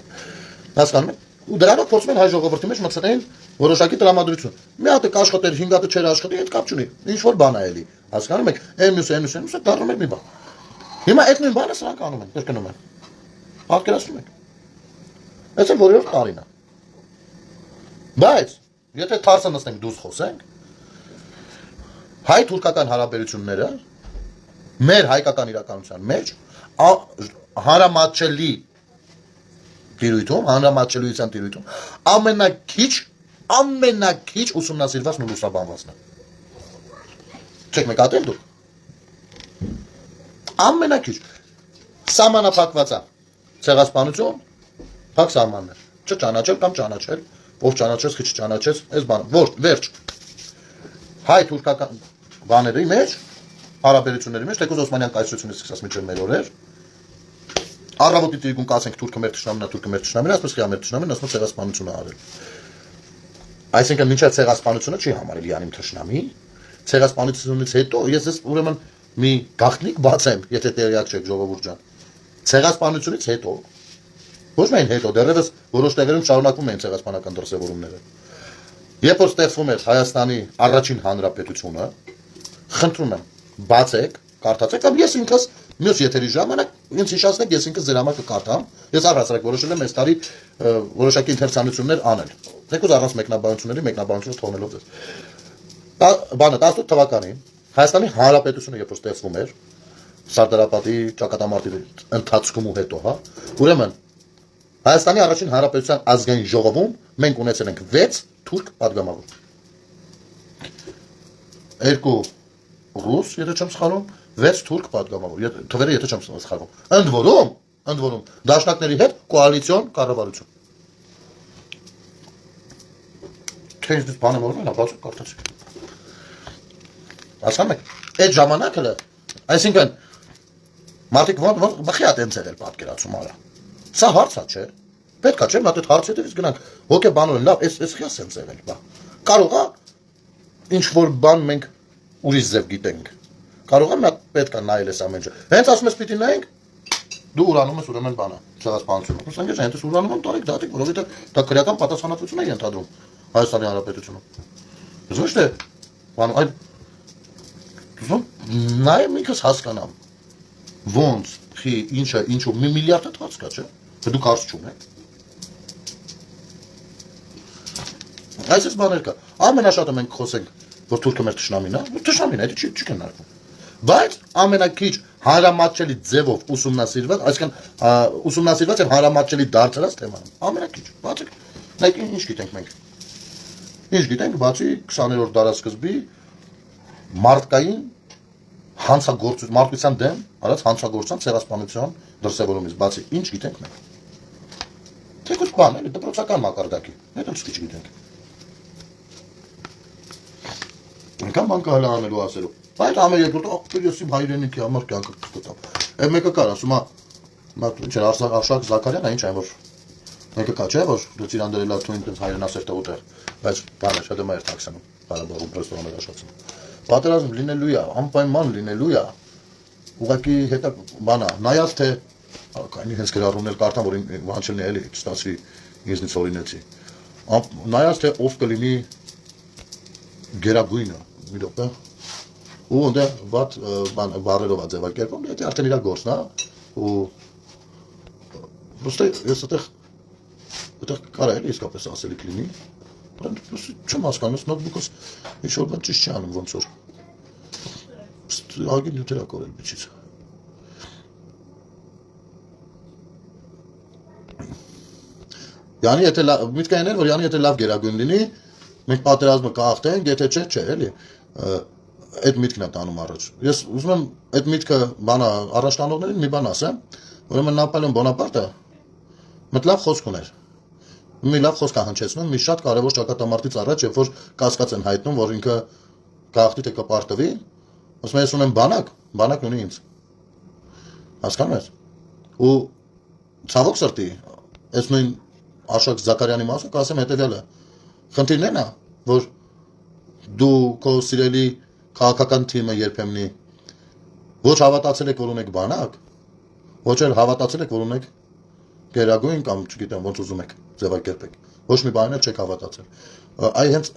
Հասկանում եք։ Ու դրանով փորձում են հայ ժողովրդի մեջ մտցնել որոշակի տրամադրություն։ Մի հատ կաշխատել, 5 հատ չէր աշխատի, այդ կապ չունի։ Ինչ որ բան է էլի։ Հասկանում եք, մյուսը դառնում է մի բան։ Հիմա այդ նույն բանը սրանք անում են, կրկնում են։ Պատկերացնում եք։ Այս էլ որևէ տարին է։ Բայց եթե թարսը նստենք դուրս խոսենք, հայ-թուրքական հարաբերությունները մեր հայկական իրականության մեջ հանրամատչելի տիրույթում, հանրամատչելիության տիրույթում ամենակիչ ուսումնասիրվածն ու լուսաբանվածն է։ Չեք նկատել դուք։ Ամենակիչ սահմանափակված է ցեղասպանություն, փակ սահմաններ, չճանաչել կամ ճանաչել, ով ճանաչեց, քիչ ճանաչեց, այս բանը, վերջ։ Հայ-թուրքական բաների մեջ, հարաբերությունների մեջ, թեկուզ Օսմանյան կայսրությունից սկսած մինչև մեր օրեր, առավոտի տիրգուն կասենք թուրքը մեր թշնամին է, թուրքը մեր թշնամին է, ասպես խիա մեր թշնամին, ասում ցեղասպանություն է արել։ Այսինքն մինչև ցեղասպանությունը չի համարել իրանիմ թշնամի, ցեղասպանությունից հետո ես ուրեմն մի գաղտնիք բացեմ, եթե տեղյակ չեք ժողովուրդ ջան։ Ցեղասպանությունից հետո ոչ միայն հետո, դեռևս որոշ տեղերում շարունակվում էին ցեղասպանական դրսևորումները։ Երբ որ ստեղծվում էր Հայաստանի առաջին հանրապետությունը, խնդրում եմ, բացեք, կարդացեք, կամ ես ինքս մյուս եթերի ժամանակ ինձ հիշացնեք, ես ինքս ձեր համար կկարդամ։ Ես առհասարակ որոշել եմ այս տարի որոշակի ինտերեսանություններ անել։ Թեկուզ առանց մեկնաբանությունը թողնելով ձեզ։ Բանը 18 թվականին Հայաստանի հանրապետությունը երբ որ ստեղծվում էր, Սարդարապետի ճակատամարտի ընթացքում ու հետո, հա, ուրեմն Հայաստանի առաջին հանրապետության ազգային ժողովում մենք ունեցել ենք 6 թուրք պատգամավոր։ 2 ռուս, եթե չեմ սխալվում, 6 թուրք պատգամավոր, թվերը եթե չեմ սխալվում։ Ընդ որում, դաշնակների հետ կոալիցիոն կառավարություն։ թե ինձ բան եմ օրում, բացի կարդացի։ Հասկանում եք, այդ ժամանակը, այսինքն մարդիկ ոնց բխի ա տենց եղել պատկերացում արա։ Սա հարց է, չէ։ Պետք է չէ, մատ այդ հարցի հետևից գնանք հոգեբանորեն լավ, այս խիա սենց եղել, բա։ Կարող է ինչ որ բան մենք ուրիշ ձև գիտենք։ Կարող է մենք պետք է նայել այս ամենը։ Հենց ասում ես պիտի նայենք, դու ուրանում ես ուրեմն բանա, ցեղասպանությունը։ Ուսանք ես հենց ուրանում եմ տարիք դատիկ, որովհետև դա քրեական պատասխանատվություն է ենթադրում Հայաստանի Հանրապետությունում։ Ոչ թե բան այլ նայեմ ինքս հասկանամ ոնց խի ինչու մի միլիարդ հատ հարց կա, չէ՞։ Դե դուք հարց չունեք։ Այսպես բաներ կա։ Ամենաշատը մենք խոսենք, որ թուրքը մեր թշնամին է, թշնամին է, դա չի կնարկվում։ Բայց ամենակիչ հանրամատչելի ձևով ուսումնասիրված, այսինքն ուսումնասիրված եւ հանրամատչելի դարձած թեման։ Ամենակիչ, բացի նայեք ինչ գիտենք մենք։ Ինչ գիտենք, բացի 20-րդ դարաշրջանի մարդկային հանցագործություն, մարդկության դեմ արած հանցագործության ցեղասպանության դրսևորումից, բացի ինչ գիտենք մենք։ Թեկուզ բան էլի դպրոցական մակարդակի, դա էլ չգիտենք։ Անկամ բան կարելի անելու ասելու։ Բայց ամեն երկրորդ ախպերիոսի հայրենիքի համար կյանքը կտամ։ Այդ մեկը կար, ասում է, ինչ էր Արշակ Զաքարյանը, ինչ այն որ մեկը կա, չէ, որ դու իրան դրել ա թույն տենց հայրենասեր տեղ, բայց բանը շատ է տաքսանում, Ղարաբաղում ռեստորաններ աշխատում։ Պատերազմ լինելու է, անպայման լինելու է։ Ուղղակի հետա բանա, նայած թե կանի հենց գրառումներ կարդամ, որ վանչելն է էլի, ստացվի ինձնից օրինեցի։ Նայած թե ով կլինի գերագույնը, մի րոպե։ Ու ընդ վատ բարերով է ձևակերպում, դա արդեն իր գործն է, ու ոստե ես այդտեղ կարա էլի իսկապես ասելիք լինի, բայց չեմ հասկանում, նոթբուքս ինչ որ բան ճիշտ չի անում ոնց որ։ Ագին նյութեր ակորել միջից։ Յանի եթե միտք է որ յանի եթե լավ գերագույն լինի, մենք պատերազմը կհաղթենք, եթե չէ, էլի։ Այդ միտքն է տանում առաջ։ Ես ուզում եմ այդ միտքը բանա առաջ տանողներին մի բան ասեմ, ուրեմն Նապոլեոն Բոնապարտը մի լավ խոսք ուներ։ Մի լավ խոսք է հնչեցնում, մի շատ կարևոր ճակատամարտից առաջ, երբ որ կասկած են հայտնում, որ ինքը կհաղթի թե կպարտվի, ասում ես ունեմ բանակն ունի ինձ։ Հասկանում ես։ Ու ցավոք սրտի, այս նույն Արշակ Զաքարյանի մասը կասեմ հետևյալը։ Խնդիրն է նա, որ դու քո սիրելի քաղաքական թիմը երբեմնի ոչ հավատացել եք, որ ունեք բանակ, ոչ էլ հավատացել եք, որ ունեք գերագույն կամ չգիտեմ ոնց ուզում եք ձևակերպեք։ Ոչ մի բան էլ չեք հավատացել։ Այ հենց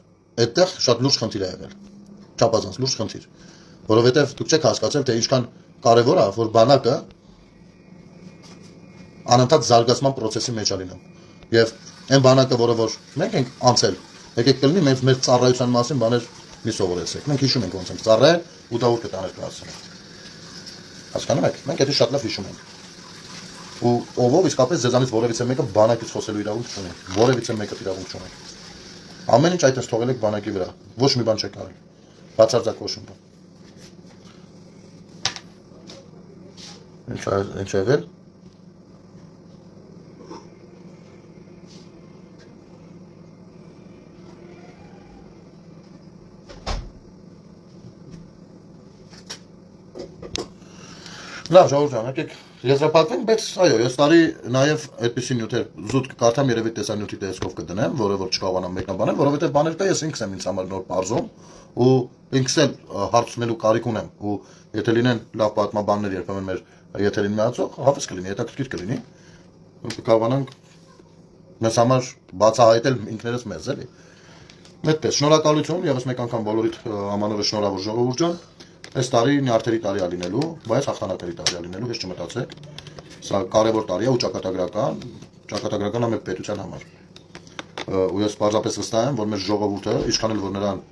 այդտեղ շատ լուրջ խնդիր է եղել։ Չափազանց լուրջ խնդիր, որովհետև դուք չեք հասկացել, թե ինչքան կարևոր է, որ բանակը անընդհատ զարգացման process-ի մեջ է լինում։ Եվ այն բանակը, որը որ մենք ենք անցել, եկեք կլինի մեր ծառայության մասին բաներ մի սովորեցեք։ Մենք հիշում ենք ոնց ենք ծառայել ու դա ուր կտաներ կհասցնենք։ Հասկանում եք, մենք դա շատ լավ հիշում ենք։ Ու ով իսկապես ձեզանից որևիցե մեկը բանակից խոսելու իրավունք չունի, որևիցե մեկը իրավունք չունի։ Ամեն ինչ այդպես թողել եք բանակի վրա, ոչ մի բան չեք արել։ Բացարձակ ոչ մի բան։ Ինչ եղել։ Լավ, ժողովուրդ, եկեք եզրափակվենք, բայց այո, ես տարի նաև այդպիսի նյութեր զուտ կկարդամ, երևի տեսանյութի տեսքով կդնեմ, որը որ չկարողանամ մեկնաբանել, որովհետև բաներ կա, ես ինքս եմ ինձ համար նոր բարձում ու ինքս էլ հարցնելու կարիք ունեմ ու եթե լինեն լավ պատմաբաններ երբեմն մեր եթերին միացող, հավես կլինի, հետաքրքիր կլինի, կկարողանանք մեզ համար բացահայտել ինքներս մեզ, էլի։ Այդպես, շնորհակալություն, եւս մեկ անգամ բոլորիդ ամանորը շնորհավոր ժողովուրդ ջան։ Այս տարի նյարդերի տարի է լինելու, բայց հաղթանակների տարի է լինելու, հեչ չմտածեք։ Սա կարևոր տարի է ու ճակատագրական է մեր պետության համար։ Ու ես պարզապես վստահ եմ, որ մեր ժողովուրդը, ինչքան էլ որ նրան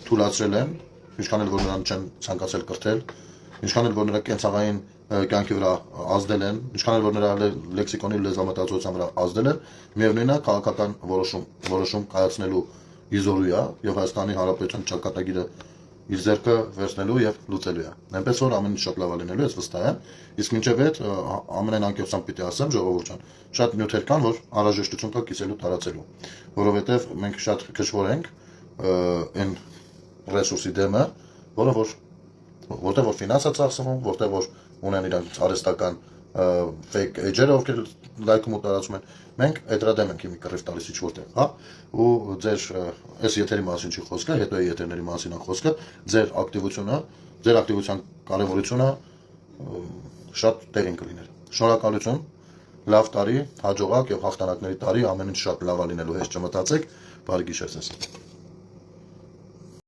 թույլատրել են, ինչքան էլ որ նրան չեն ցանկացել կրթել, ինչքան էլ որ նրա կենցաղային կյանքի վրա ազդել են, ինչքան էլ որ նրա լեքսիկոնի լեզվամտածողության վրա ազդել են, միևնույնն է քաղաքական որոշում կայացնելու իզորու է եւ Հայաստանի Հանրապետության ճակատագիրը իր ձեռքը վերցնելու եւ լուծելու է։ Այնպես որ ամեն ինչ շատ լավ է լինելու, ես վստահ եմ։ Իսկ մինչեւ այդ ամենայն անկեղծությամբ պիտի ասեմ, ժողովուրդ ջան, շատ նյութեր կան, որ անհրաժեշտություն կա կիսելու տարածելու, որովհետեւ մենք շատ քչվոր ենք այն ռեսուրսի դեմը, որտեղ որ ֆինանս է ծախսվում, որտեղ որ ունեն իրանք արհեստական fake edge-երը, ովքեր լայքում ու տարածում են, մենք այդ դրա դեմ ենք մի կռիվ տալիս ինչ որտեղ, հա, ու ձեր այս եթերի մասին չի խոսքը, հետո է եթերների մասին է խոսքը, ձեր ակտիվության կարևորությունը շատ տեղին կլիներ։ Շնորհակալություն, լավ տարի, հաջողակ եւ հաղթանակների տարի, ամեն ինչ շատ լավ է լինելու, հեշտ չմտածեք, բարի գիշեր ձեզ։